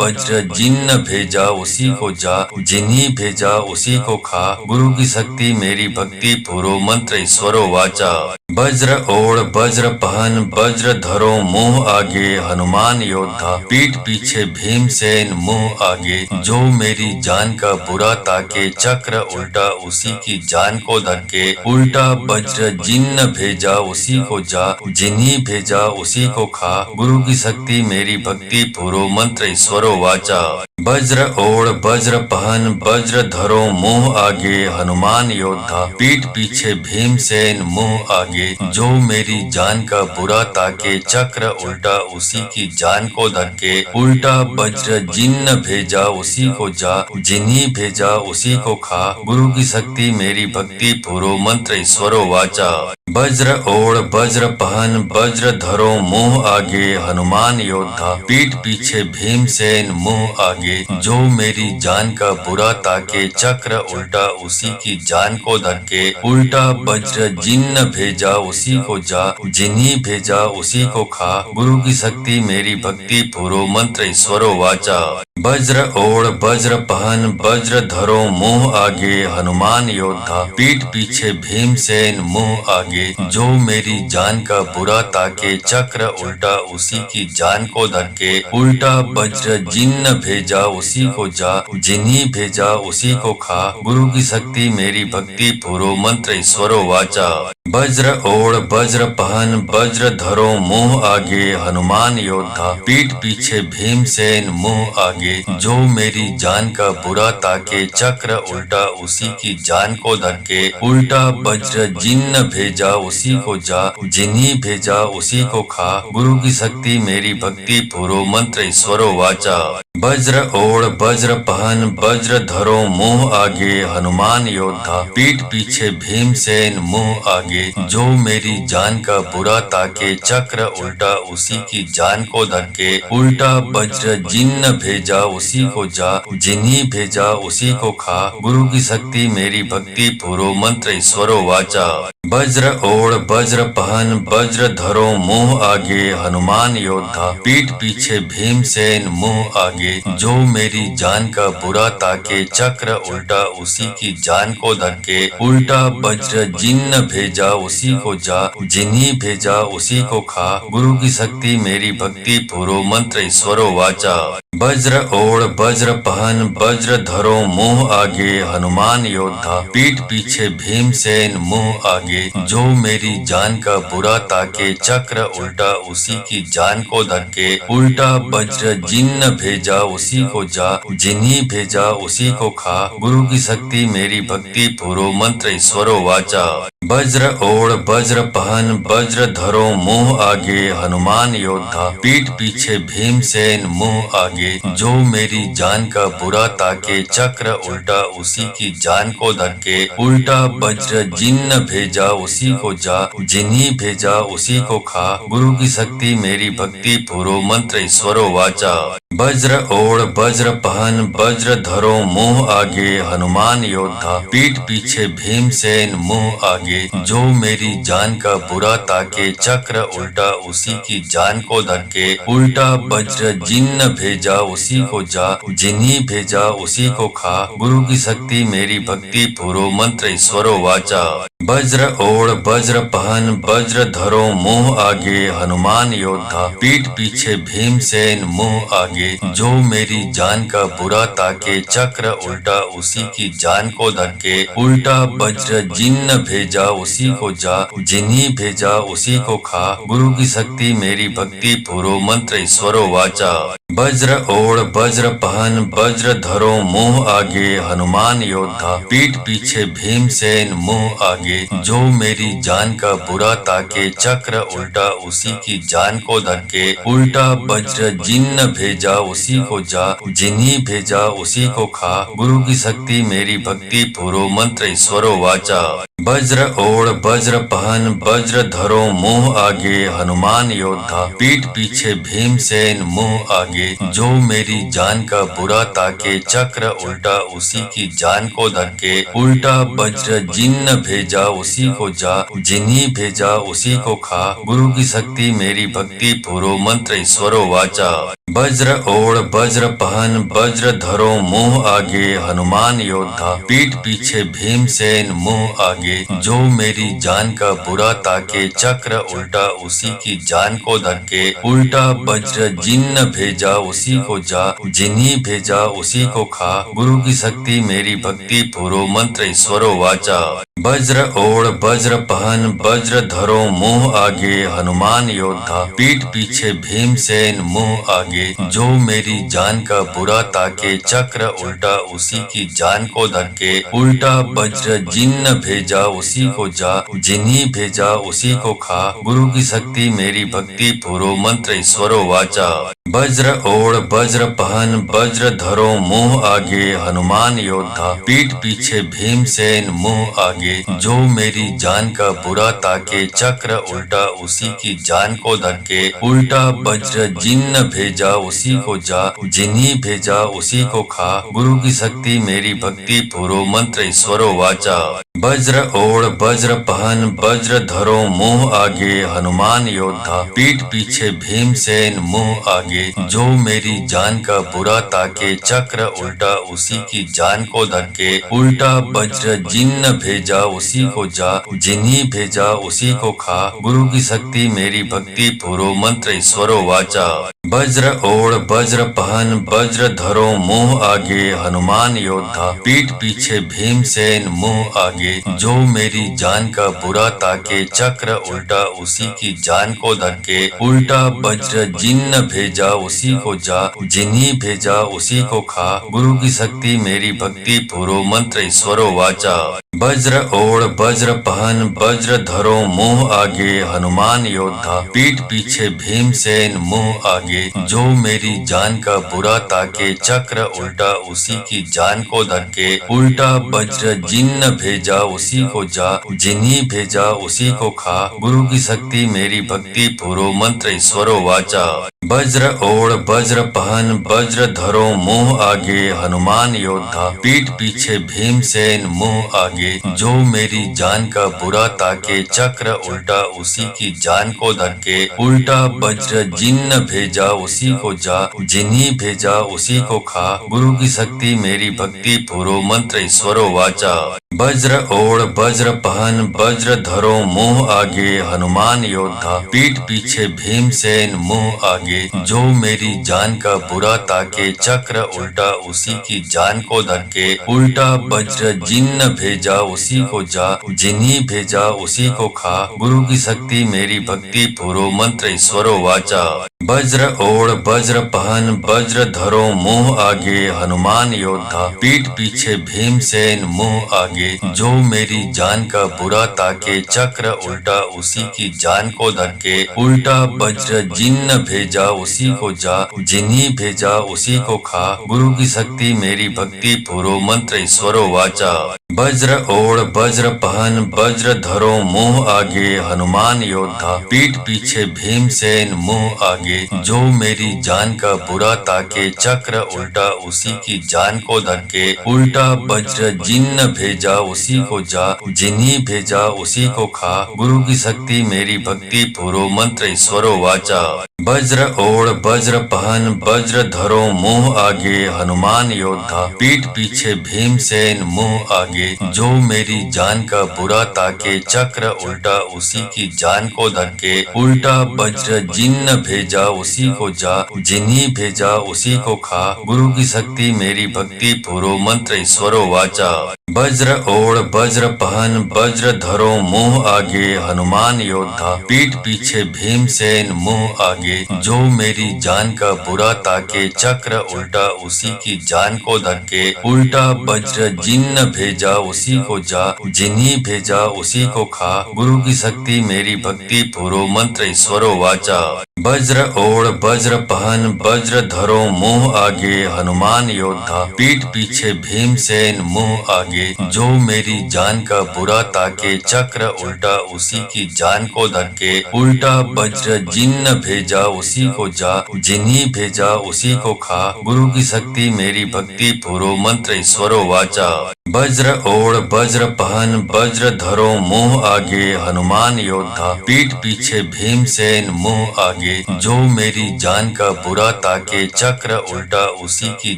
वज्र जिन्न भेजा उसी को जा जिन्हीं भेजा उसी को खा गुरु की शक्ति मेरी भक्ति पूरो मंत्र ईश्वरो वाचा वज्र ओढ़ वज्र पहन वज्र धरो मुंह आगे हनुमान योद्धा पीठ पीछे भीमसेन मुंह आगे जो मेरी जान का बुरा ताके चक्र उल्टा उसी की जान को धके उल्टा वज्र जिन्न भेजा उसी को जा जिन्हीं भेजा उसी को खा गुरु की शक्ति मेरी भक्ति पूरो मंत्र ईश्वरो वाचा वज्र ओढ़ वज्र पहन वज्र धरो मुंह आगे हनुमान योद्धा पीठ पीछे भीमसेन मुंह आगे जो मेरी जान का बुरा ताके चक्र उल्टा उसी की जान को धके उल्टा वज्र जिन्न भेजा उसी को जा जिन्हीं भेजा उसी को खा गुरु की शक्ति मेरी भक्ति पूरो मंत्र ईश्वरो वाचा वज्र ओढ़ वज्र पहन वज्र धरो मुंह आगे हनुमान योद्धा पीठ पीछे भीमसेन मुंह आगे जो मेरी जान का बुरा ताके चक्र उल्टा उसी की जान को धके उल्टा वज्र जिन्न भेजा उसी को जा जिन्हीं भेजा उसी को खा गुरु की शक्ति मेरी भक्ति पूरो मंत्र ईश्वरो वाचा वज्र ओढ़ वज्र पहन वज्र धरो मुंह आगे हनुमान योद्धा पीठ पीछे भीमसेन मुंह आगे जो मेरी जान का बुरा ताके चक्र उल्टा उसी की जान को धके उल्टा वज्र जिन्न भेजा उसी को जा जिन्हीं भेजा उसी को खा गुरु की शक्ति मेरी भक्ति पूरो मंत्र ईश्वरो वाचा वज्र ओढ़ वज्र पहन वज्र धरो मुंह आगे हनुमान योद्धा पीठ पीछे भीमसेन मुंह आगे जो मेरी जान का बुरा ताके चक्र उल्टा उसी की जान को धके उल्टा वज्र जिन्न भेजा उसी को जा जिन्हीं भेजा उसी को खा गुरु की शक्ति मेरी भक्ति पूरो मंत्र ईश्वरो वाचा वज्र ओढ़ वज्र पहन वज्र धरो मुंह आगे हनुमान योद्धा पीठ पीछे भीमसेन मुंह आगे जो मेरी जान का बुरा ताके चक्र उल्टा उसी की जान को धके उल्टा वज्र जिन्न भेजा उसी को जा जिन्हीं भेजा उसी को खा गुरु की शक्ति मेरी भक्ति पूरो मंत्र ईश्वरो वाचा वज्र ओढ़ वज्र पहन वज्र धरो मुंह आगे हनुमान योद्धा पीठ पीछे भीमसेन मुंह आगे जो मेरी जान का बुरा ताके चक्र उल्टा उसी की जान को धके उल्टा वज्र जिन्न भेजा उसी को जा जिन्हीं भेजा उसी को खा गुरु की शक्ति मेरी भक्ति पूरो मंत्र ईश्वरो वाचा वज्र ओढ़ वज्र पहन वज्र धरो मुंह आगे हनुमान योद्धा पीठ पीछे भीमसेन मुंह आगे जो मेरी जान का बुरा ताके चक्र उल्टा उसी की जान को धके उल्टा वज्र जिन्न भेजा उसी को जा जिन्हीं भेजा उसी को खा गुरु की शक्ति मेरी भक्ति पूरो मंत्र ईश्वरो वाचा वज्र ओढ़ वज्र पहन वज्र धरो मुंह आगे हनुमान योद्धा पीठ पीछे भीमसेन मुंह आगे आगे, जो मेरी जान का बुरा ताके चक्र उल्टा उसी की जान को धके, उल्टा वज्र जिन्न भेजा उसी को जा, जिन्हीं भेजा उसी को खा, गुरु की शक्ति मेरी भक्ति पूरो मंत्र ईश्वरो वाचा। वज्र ओढ़ वज्र पहन वज्र धरो मुंह आगे, हनुमान योद्धा पीठ पीछे भीमसेन मुंह आगे, जो मेरी जान का बुरा ताके चक्र उल्टा उसी की जान को धके, उल्टा वज्र जिन्न भेजा उसी को जा, जिन्हीं भेजा उसी को खा, गुरु की शक्ति मेरी भक्ति पूरो मंत्र ईश्वरो वाचा। वज्र ओढ़ वज्र पहन वज्र धरो मुंह आगे, हनुमान योद्धा पीठ पीछे भीमसेन मुंह आगे, जो मेरी जान का बुरा ताके चक्र उल्टा उसी की जान को धके, उल्टा वज्र जिन्न भेजा उसी को जा, जिन्हीं भेजा उसी को खा, गुरु की शक्ति मेरी भक्ति पूरो मंत्र ईश्वरो वाचा। वज्र ओढ़ वज्र पहन वज्र धरो मुंह आगे, हनुमान योद्धा पीठ पीछे भीमसेन मुंह आगे, जो मेरी जान का बुरा ताके चक्र उल्टा उसी की जान को धके, उल्टा वज्र जिन्न भेजा उसी को जा, जिन्हीं भेजा उसी को खा, गुरु की शक्ति मेरी भक्ति पूरो मंत्र ईश्वरो वाचा। वज्र ओढ़ वज्र पहन वज्र धरो मुंह आगे, हनुमान योद्धा पीठ पीछे भीमसेन मुंह आगे, जो मेरी जान का बुरा ताके चक्र उल्टा उसी की जान को धके, उल्टा वज्र जिन्न भेजा उसी को जा, जिन्हीं भेजा उसी को खा, गुरु की शक्ति मेरी भक्ति पूरो मंत्र ईश्वरो वाचा। वज्र ओढ़ वज्र पहन वज्र धरो मुंह आगे, हनुमान योद्धा पीठ पीछे भीमसेन मुंह आगे, जो मेरी जान का बुरा ताके चक्र उल्टा उसी की जान को धके, उल्टा वज्र जिन्न भेजा उसी को जा, जिन्हीं भेजा उसी को खा, गुरु की शक्ति मेरी भक्ति पूरो मंत्र ईश्वरो वाचा। वज्र ओढ़ वज्र पहन वज्र धरो मुंह आगे, हनुमान योद्धा पीठ पीछे भीमसेन मुंह आगे, जो मेरी जान का बुरा ताके चक्र उल्टा उसी की जान को धके, उल्टा वज्र जिन्न भेजा उसी को जा, जिन्हीं भेजा उसी को खा, गुरु की शक्ति मेरी भक्ति पूरो मंत्र ईश्वरो वाचा। वज्र ओढ़ वज्र पहन वज्र धरो मुंह आगे, हनुमान योद्धा पीठ पीछे भीमसेन मुंह आगे, जो मेरी जान का बुरा ताके चक्र उल्टा उसी की जान को धके, उल्टा वज्र जिन्न भेजा उसी को जा, जिन्हीं भेजा उसी को खा, गुरु की शक्ति मेरी भक्ति पूरो मंत्र ईश्वरो वाचा। वज्र ओढ़ वज्र पहन वज्र धरो मुंह आगे, हनुमान योद्धा पीठ पीछे भीमसेन मुंह आगे, जो मेरी जान का बुरा ताके चक्र उल्टा उसी की जान को धके, उल्टा वज्र जिन्न भेजा उसी को जा, जिन्हीं भेजा उसी को खा, गुरु की शक्ति मेरी भक्ति पूरो मंत्र ईश्वरो वाचा। वज्र ओढ़ वज्र पहन वज्र धरो मुंह आगे, हनुमान योद्धा पीठ पीछे भीमसेन मुंह आगे, जो मेरी जान का बुरा ताके चक्र उल्टा उसी की जान को धके, उल्टा वज्र जिन्न भेजा उसी को जा, जिन्हीं भेजा उसी को खा, गुरु की शक्ति मेरी भक्ति पूरो मंत्र ईश्वरो वाचा। वज्र ओढ़ वज्र पहन वज्र धरो मुंह आगे, हनुमान योद्धा पीठ पीछे भीमसेन मुंह आगे, जो मेरी जान का बुरा ताके चक्र उल्टा उसी की जान को धके, उल्टा वज्र जिन्न भेजा उसी को जा, जिन्हीं भेजा उसी को खा, गुरु की शक्ति मेरी भक्ति पूरो मंत्र ईश्वरो वाचा। वज्र ओढ़ वज्र पहन वज्र धरो मुंह आगे, हनुमान योद्धा पीठ पीछे भीमसेन मुंह आगे, जो मेरी जान का बुरा ताके चक्र उल्टा उसी की जान को धके, उल्टा वज्र जिन्न भेजा उसी को जा, जिन्हीं भेजा उसी को खा, गुरु की शक्ति मेरी भक्ति पूरो मंत्र ईश्वरो वाचा। वज्र ओढ़ वज्र पहन वज्र धरो मुंह आगे, हनुमान योद्धा पीठ पीछे भीमसेन मुंह आगे, जो मेरी जान का बुरा ताके चक्र उल्टा उसी की जान को धके, उल्टा वज्र जिन्न भेजा उसी को जा, जिन्हीं भेजा उसी को खा, गुरु की शक्ति मेरी भक्ति पूरो मंत्र ईश्वरो वाचा। वज्र ओढ़ वज्र पहन वज्र धरो मुंह आगे, हनुमान योद्धा पीठ पीछे भीमसेन मुंह आगे, आगे, जो मेरी जान का बुरा ताके चक्र उल्टा उसी की जान को धके, उल्टा वज्र जिन्न भेजा उसी को जा, जिन्हीं भेजा उसी को खा, गुरु की शक्ति मेरी भक्ति पूरो मंत्र ईश्वरो वाचा। वज्र ओढ़ वज्र पहन वज्र धरो मुंह आगे, हनुमान योद्धा पीठ पीछे भीमसेन मुंह आगे, जो मेरी जान का बुरा ताके चक्र उल्टा उसी की जान को धके, उल्टा वज्र जिन्न भेजा उसी को जा, जिन्हीं भेजा उसी को खा, गुरु की शक्ति मेरी भक्ति पूरो मंत्र ईश्वरो वाचा। वज्र ओढ़ वज्र पहन वज्र धरो मुंह आगे, हनुमान योद्धा पीठ पीछे भीमसेन मुंह आगे, जो मेरी जान का बुरा ताके चक्र उल्टा उसी की जान को धके, उल्टा वज्र जिन्न भेजा उसी को जा, जिन्हीं भेजा उसी को खा, गुरु की शक्ति मेरी भक्ति पूरो मंत्र ईश्वरो वाचा। वज्र ओढ़ वज्र पहन वज्र धरो मुंह आगे, हनुमान योद्धा पीठ पीछे भीमसेन मुंह आगे, जो मेरी जान का बुरा ताके चक्र उल्टा उसी की जान को धके, उल्टा वज्र जिन्न भेजा उसी को जा, जिन्हीं भेजा उसी को खा, गुरु की शक्ति मेरी भक्ति पूरो मंत्र ईश्वरो वाचा। वज्र ओढ़ वज्र पहन वज्र धरो मुंह आगे, हनुमान योद्धा पीठ पीछे भीमसेन मुंह आगे, जो मेरी जान का बुरा ताके चक्र उल्टा उसी की जान को धके, उल्टा वज्र जिन्न भेजा उसी को जा, जिन्हीं भेजा उसी को खा, गुरु की शक्ति मेरी भक्ति पूरो मंत्र ईश्वरो वाचा। वज्र ओढ़ वज्र पहन वज्र धरो मुंह आगे, हनुमान योद्धा पीठ पीछे भीमसेन मुंह आगे, जो मेरी जान का बुरा ताके चक्र उल्टा उसी की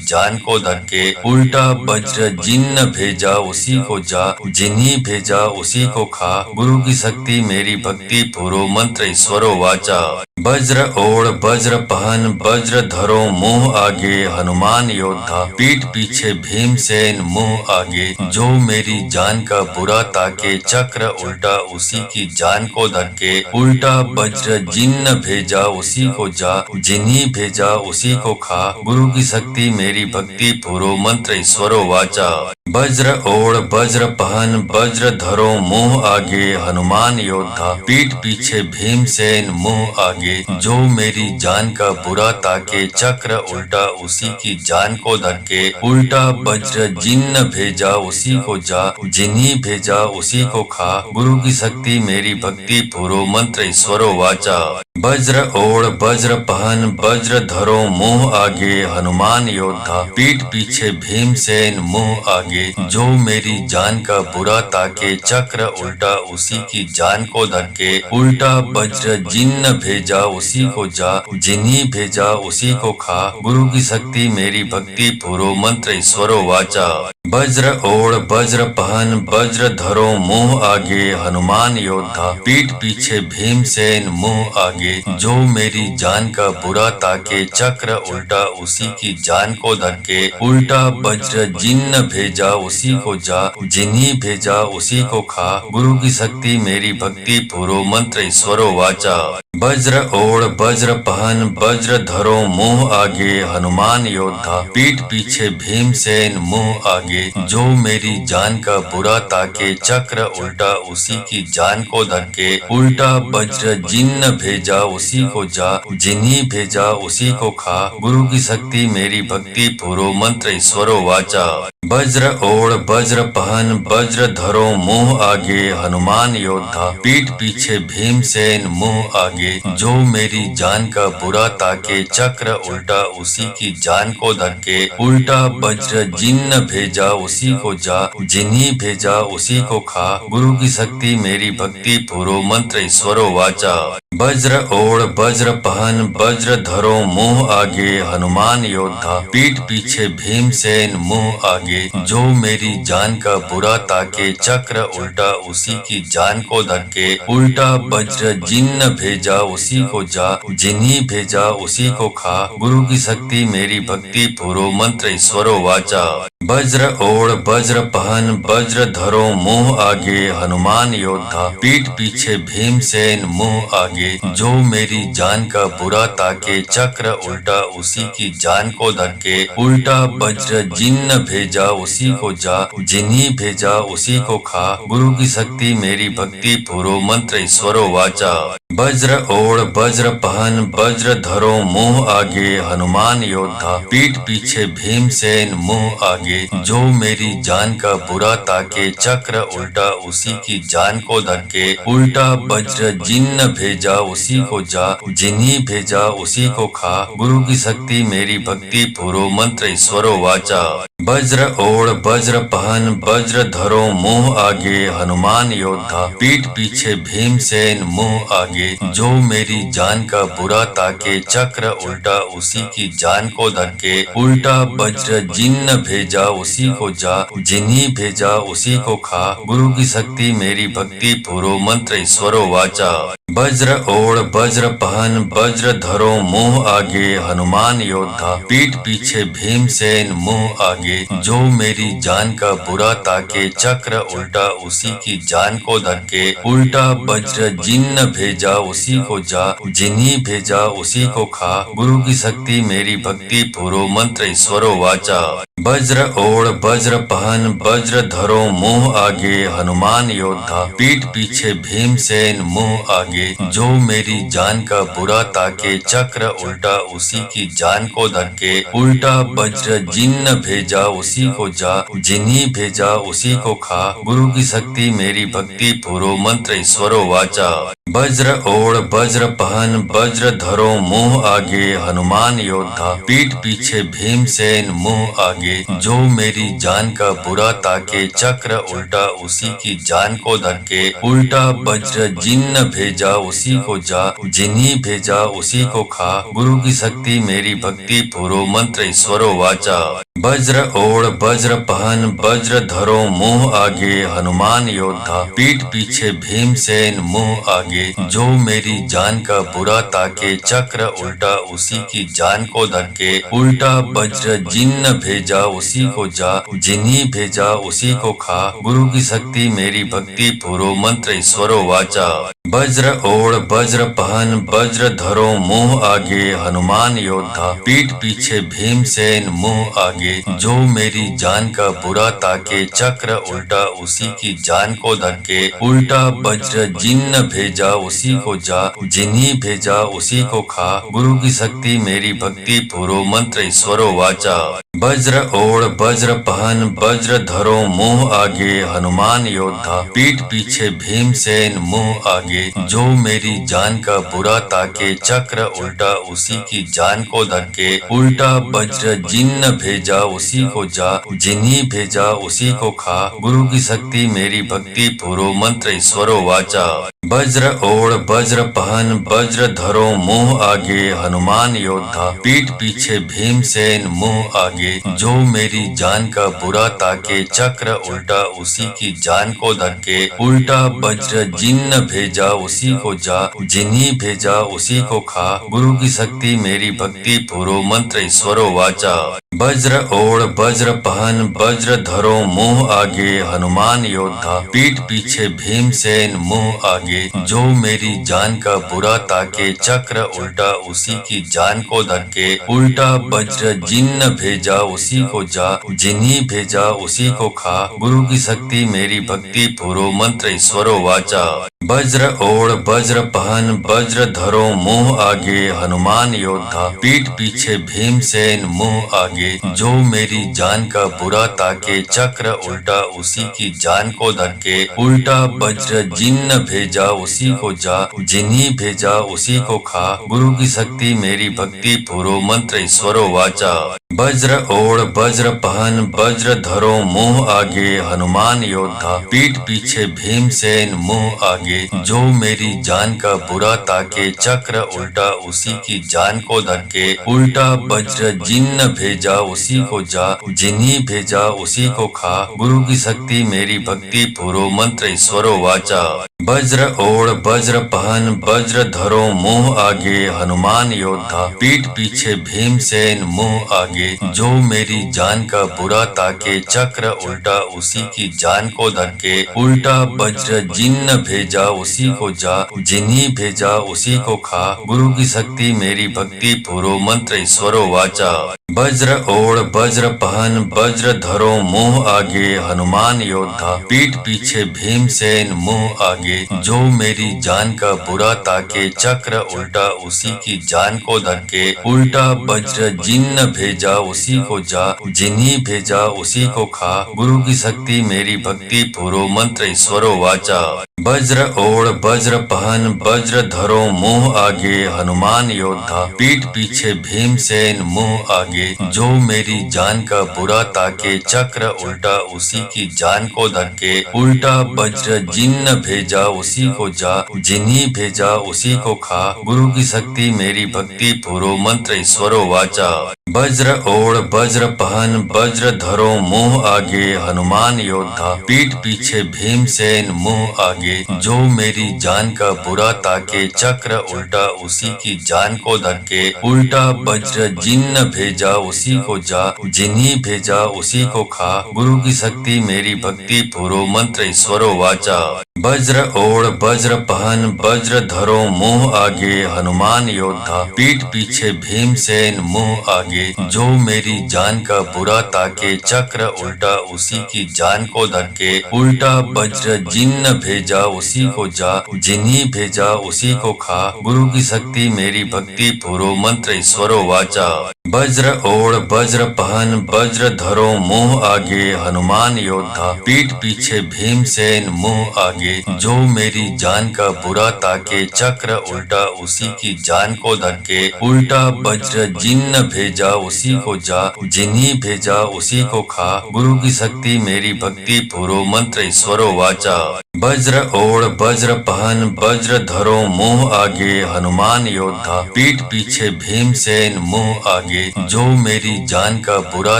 जान को धके, उल्टा वज्र जिन्न भेजा उसी को जा, जिन्हीं भेजा उसी को खा, गुरु की शक्ति मेरी भक्ति पूरो मंत्र ईश्वरो वाचा। वज्र ओढ़ वज्र पहन वज्र धरो मुंह आगे, हनुमान योद्धा पीठ पीछे भीमसेन मुंह आगे, जो मेरी जान का बुरा ताके चक्र उल्टा उसी की जान को धके, उल्टा वज्र जिन्न भेजा उसी को जा, जिन्हीं भेजा उसी को खा, गुरु की शक्ति मेरी भक्ति पूरो मंत्र ईश्वरो वाचा। वज्र ओढ़ वज्र पहन वज्र धरो मुंह आगे, हनुमान योद्धा पीठ पीछे भीमसेन मुंह आगे, जो मेरी जान का बुरा ताके चक्र उल्टा उसी की जान को धके, उल्टा वज्र जिन्न भेजा उसी को जा, जिन्हीं भेजा उसी को खा, गुरु की शक्ति मेरी भक्ति पूरो मंत्र ईश्वरो वाचा। वज्र ओढ़ वज्र पहन वज्र धरो मुंह आगे, हनुमान योद्धा पीठ पीछे भीमसेन मुंह आगे, जो मेरी जान का बुरा ताके चक्र उल्टा उसी की जान को धके, उल्टा वज्र जिन्न भेजा उसी को जा, जिन्हीं भेजा उसी को खा, गुरु की शक्ति मेरी भक्ति पूरो मंत्र ईश्वरो वाचा। वज्र ओढ़ वज्र पहन वज्र धरो मुंह आगे, हनुमान योद्धा पीठ पीछे भीमसेन मुंह आगे, जो मेरी जान का बुरा ताके चक्र उल्टा उसी की जान को धके, उल्टा वज्र जिन्न भेजा उसी को जा, जिन्हीं भेजा उसी को खा, गुरु की शक्ति मेरी भक्ति पूरो मंत्र ईश्वरो वाचा। वज्र ओढ़ वज्र पहन वज्र धरो मुंह आगे, हनुमान योद्धा पीठ पीछे भीमसेन मुंह आगे, जो मेरी जान का बुरा ताके चक्र उल्टा उसी की जान को धके, उल्टा वज्र जिन्न भेजा उसी को जा, जिन्हीं भेजा उसी को खा, गुरु की शक्ति मेरी भक्ति पूरो मंत्र ईश्वरो वाचा। वज्र ओढ़ वज्र पहन वज्र धरो मुंह आगे, हनुमान योद्धा पीठ पीछे भीमसेन मुंह आगे, जो मेरी जान का बुरा ताके चक्र उल्टा उसी की जान को धके, उल्टा वज्र जिन्न भेजा उसी को जा, जिन्हीं भेजा उसी को खा, गुरु की शक्ति मेरी भक्ति पूरो मंत्र ईश्वरो वाचा। वज्र ओढ़ वज्र पहन वज्र धरो मुंह आगे, हनुमान योद्धा पीठ पीछे भीमसेन मुंह आगे, जो मेरी जान का बुरा ताके चक्र उल्टा उसी की जान को धके, उल्टा वज्र जिन्न भेजा उसी को जा, जिन्हीं भेजा उसी को खा, गुरु की शक्ति मेरी भक्ति पूरो मंत्र ईश्वरो वाचा। वज्र ओढ़ वज्र पहन वज्र धरो मुंह आगे, हनुमान योद्धा पीठ पीछे भीमसेन मुंह आगे, आगे, जो मेरी जान का बुरा ताके, चक्र उल्टा उसी की जान को धके, उल्टा वज्र जिन्न भेजा उसी को जा, जिन्हीं भेजा उसी को खा, गुरु की शक्ति मेरी भक्ति पूरो मंत्र ईश्वरो वाचा। वज्र ओढ़ वज्र पहन वज्र धरो मुंह आगे, हनुमान योद्धा पीठ पीछे भीमसेन मुंह आगे, जो मेरी जान का बुरा ताके, चक्र उल्टा उसी की जान को धके, उल्टा वज्र जिन्न भेजा उसी को जा, जिन्हीं भेजा उसी को खा, गुरु की शक्ति मेरी भक्ति पूरो मंत्र ईश्वरो वाचा। वज्र ओढ़ वज्र पहन वज्र धरो मुंह आगे, हनुमान योद्धा पीठ पीछे भीमसेन मुंह आगे, जो मेरी जान का बुरा ताके, चक्र उल्टा उसी की जान को धके, उल्टा वज्र जिन्न भेजा उसी को जा, जिन्हीं भेजा उसी को खा, गुरु की शक्ति मेरी भक्ति पूरो मंत्र ईश्वरो वाचा। वज्र ओढ़ वज्र पहन वज्र धरो मुंह आगे, हनुमान योद्धा पीठ पीछे भीमसेन मुंह आगे, जो मेरी जान का बुरा ताके, चक्र उल्टा उसी की जान को धके, उल्टा वज्र जिन्न भेजा उसी को जा, जिन्हीं भेजा उसी को खा, गुरु की शक्ति मेरी भक्ति पूरो मंत्र ईश्वरो वाचा। वज्र ओढ़ वज्र पहन वज्र धरो मुंह आगे, हनुमान योद्धा पीठ पीछे भीमसेन मुंह आगे, जो मेरी जान का बुरा ताके, चक्र उल्टा उसी की जान को धके, उल्टा वज्र जिन्न भेजा उसी को जा, जिन्हीं भेजा उसी को खा, गुरु की शक्ति मेरी भक्ति पूरो मंत्र ईश्वरो वाचा। वज्र ओढ़ वज्र पहन वज्र धरो मुंह आगे, हनुमान योद्धा पीठ पीछे भीमसेन मुंह आगे, जो मेरी जान का बुरा ताके, चक्र उल्टा उसी की जान को धके, उल्टा वज्र जिन्न भेजा उसी को जा, जिन्हीं भेजा उसी को खा, गुरु की शक्ति मेरी भक्ति पूरो मंत्र ईश्वरो वाचा। वज्र ओढ़ वज्र पहन वज्र धरो मुंह आगे, हनुमान योद्धा पीठ पीछे भीमसेन मुंह आगे, जो मेरी जान का बुरा ताके, चक्र उल्टा उसी की जान को धके, उल्टा वज्र जिन्न भेजा उसी को जा, जिन्हीं भेजा उसी को खा, गुरु की शक्ति मेरी भक्ति पूरो मंत्र ईश्वरो वाचा। वज्र ओढ़ वज्र पहन वज्र धरो मुंह आगे, हनुमान योद्धा पीठ पीछे भीमसेन मुंह आगे, जो मेरी जान का बुरा ताके, चक्र उल्टा उसी की जान को धके, उल्टा वज्र जिन्न भेजा उसी को जा, जिन्हीं भेजा उसी को खा, गुरु की शक्ति मेरी भक्ति पूरो मंत्र ईश्वरो वाचा। वज्र ओढ़ वज्र पहन वज्र धरो मुंह आगे, हनुमान योद्धा पीठ पीछे भीमसेन मुंह आगे, जो मेरी जान का बुरा ताके, चक्र उल्टा उसी की जान को धके, उल्टा वज्र जिन्न भेजा उसी को जा, जिन्हीं भेजा उसी को खा, गुरु की शक्ति मेरी भक्ति पूरो मंत्र ईश्वरो वाचा। वज्र ओढ़ वज्र पहन वज्र धरो मुंह आगे, हनुमान योद्धा पीठ पीछे भीमसेन मुंह आगे, जो मेरी जान का बुरा ताके, चक्र उल्टा उसी की जान को धके, उल्टा वज्र जिन्न भेजा उसी को जा, जिन्हीं भेजा उसी को खा, गुरु की शक्ति मेरी भक्ति पूरो मंत्र ईश्वरो वाचा। वज्र ओढ़ वज्र पहन वज्र धरो मुंह आगे, हनुमान योद्धा पीठ पीछे भीमसेन मुंह आगे, जो मेरी जान का बुरा ताके, चक्र उल्टा उसी की जान को धके, उल्टा वज्र जिन्न भेजा उसी को जा, जिन्हीं भेजा उसी को खा, गुरु की शक्ति मेरी भक्ति पूरो मंत्र ईश्वरो वाचा। वज्र ओढ़ वज्र पहन वज्र धरो मुंह आगे, हनुमान योद्धा पीठ पीछे भीमसेन मुंह आगे, जो मेरी जान का बुरा ताके, चक्र उल्टा उसी की जान को धके, उल्टा वज्र जिन्न भेजा उसी को जा, जिन्हीं भेजा उसी को खा, गुरु की शक्ति मेरी भक्ति पूरो मंत्र ईश्वरो वाचा। वज्र ओढ़ वज्र पहन वज्र धरो मुंह आगे, हनुमान योद्धा पीठ पीछे भीमसेन मुंह आगे, जो मेरी जान का बुरा ताके, चक्र उल्टा उसी की जान को धके, उल्टा वज्र जिन्न भेजा उसी को जा, जिन्हीं भेजा उसी को खा, गुरु की शक्ति मेरी भक्ति पूरो मंत्र ईश्वरो वाचा। वज्र ओढ़ वज्र पहन वज्र धरो मुंह आगे हनुमान योद्धा, पीठ पीछे भीमसेन मुंह आगे। जो मेरी जान का बुरा ताके, चक्र उल्टा उसी की जान को धके। उल्टा वज्र जिन्न भेजा उसी को जा, जिन्हीं भेजा उसी को खा। गुरु की शक्ति मेरी भक्ति, पूरो मंत्र ईश्वरो वाचा। वज्र ओढ़ वज्र पहन वज्र धरो मुंह आगे हनुमान योद्धा, पीठ पीछे भीमसेन मुंह आगे। जो मेरी जान का बुरा ताके, चक्र उल्टा उसी की जान को धके। उल्टा वज्र जिन्न भेजा उसी को जा, जिन्हीं भेजा उसी को खा। गुरु की शक्ति मेरी भक्ति, पूरो मंत्र ईश्वरो वाचा। वज्र ओढ़ वज्र पहन वज्र धरो मुंह आगे हनुमान योद्धा, पीठ पीछे भीमसेन मुंह आगे। जो मेरी जान का बुरा ताके, चक्र उल्टा उसी की जान को धके। उल्टा वज्र जिन्न भेजा उसी को जा, जिन्हीं भेजा उसी को खा। गुरु की शक्ति मेरी भक्ति, पूरो मंत्र ईश्वरो वाचा। वज्र ओढ़ वज्र पहन वज्र धरो मुंह आगे हनुमान योद्धा, पीठ पीछे भीमसेन मुंह आगे। जो मेरी जान का बुरा ताके, चक्र उल्टा उसी की जान को धके। उल्टा वज्र जिन्न भेजा उसी को जा, जिन्हीं भेजा उसी को खा। गुरु की शक्ति मेरी भक्ति, पूरो मंत्र ईश्वरो वाचा। वज्र ओढ़ वज्र पहन वज्र धरो मुंह आगे हनुमान योद्धा, पीठ पीछे भीमसेन मुंह आगे। जो मेरी जान का बुरा ताके, चक्र उल्टा उसी की जान को धके। उल्टा वज्र जिन्न भेजा उसी को जा, जिन्हीं भेजा उसी को खा। गुरु की शक्ति मेरी भक्ति, पूरो मंत्र ईश्वरो वाचा। वज्र ओढ़ वज्र पहन वज्र धरो मुंह आगे हनुमान योद्धा, पीठ पीछे भीमसेन मुंह आगे। जो मेरी जान का बुरा ताके, चक्र उल्टा उसी की जान को धके। उल्टा वज्र जिन्न भेजा उसी को जा, जिन्हीं भेजा उसी को खा। गुरु की शक्ति मेरी भक्ति, पूरो मंत्र ईश्वरो वाचा। वज्र ओढ़ वज्र पहन वज्र धरो मुंह आगे हनुमान योद्धा, पीठ पीछे भीमसेन मुंह आगे। जो मेरी जान का बुरा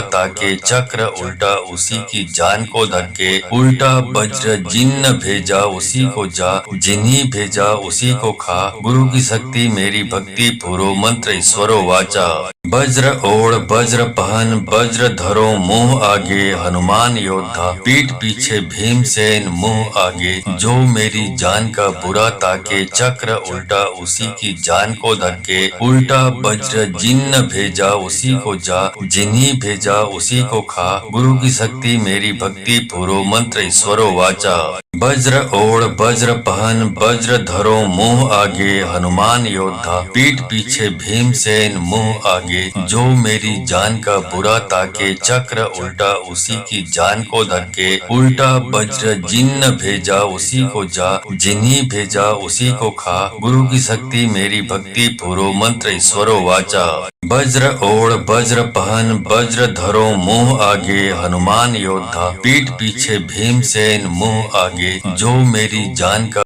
ताके, चक्र उल्टा उसी की जान को धके। उल्टा वज्र जिन्न भेजा उसी को जा, जिन्हीं भेजा उसी को खा। गुरु की शक्ति मेरी भक्ति, पूरो मंत्र ईश्वरो वाचा। वज्र ओढ़ वज्र पहन वज्र धरो मुंह आगे हनुमान योद्धा, पीठ पीछे भीमसेन मुंह आगे। जो मेरी जान का बुरा ताके, चक्र उल्टा उसी की जान को धके। उल्टा वज्र जिन्न भेजा उसी को जा, जिन्हीं भेजा उसी को खा। गुरु की शक्ति मेरी भक्ति, पूरो मंत्र ईश्वरो वाचा। वज्र ओढ़ वज्र पहन वज्र धरो मुंह आगे हनुमान योद्धा, पीठ पीछे भीमसेन मुंह आगे। जो मेरी जान का बुरा ताके, चक्र उल्टा उसी की जान को धके। उल्टा वज्र जिन्न भेजा उसी को जा, जिन्हीं भेजा उसी को खा। गुरु की शक्ति मेरी भक्ति, पूरो मंत्र ईश्वरो वाचा। वज्र ओढ़ वज्र पहन वज्र धरो मुंह आगे हनुमान योद्धा, पीठ पीछे भीमसेन मुंह आगे। जो मेरी जान का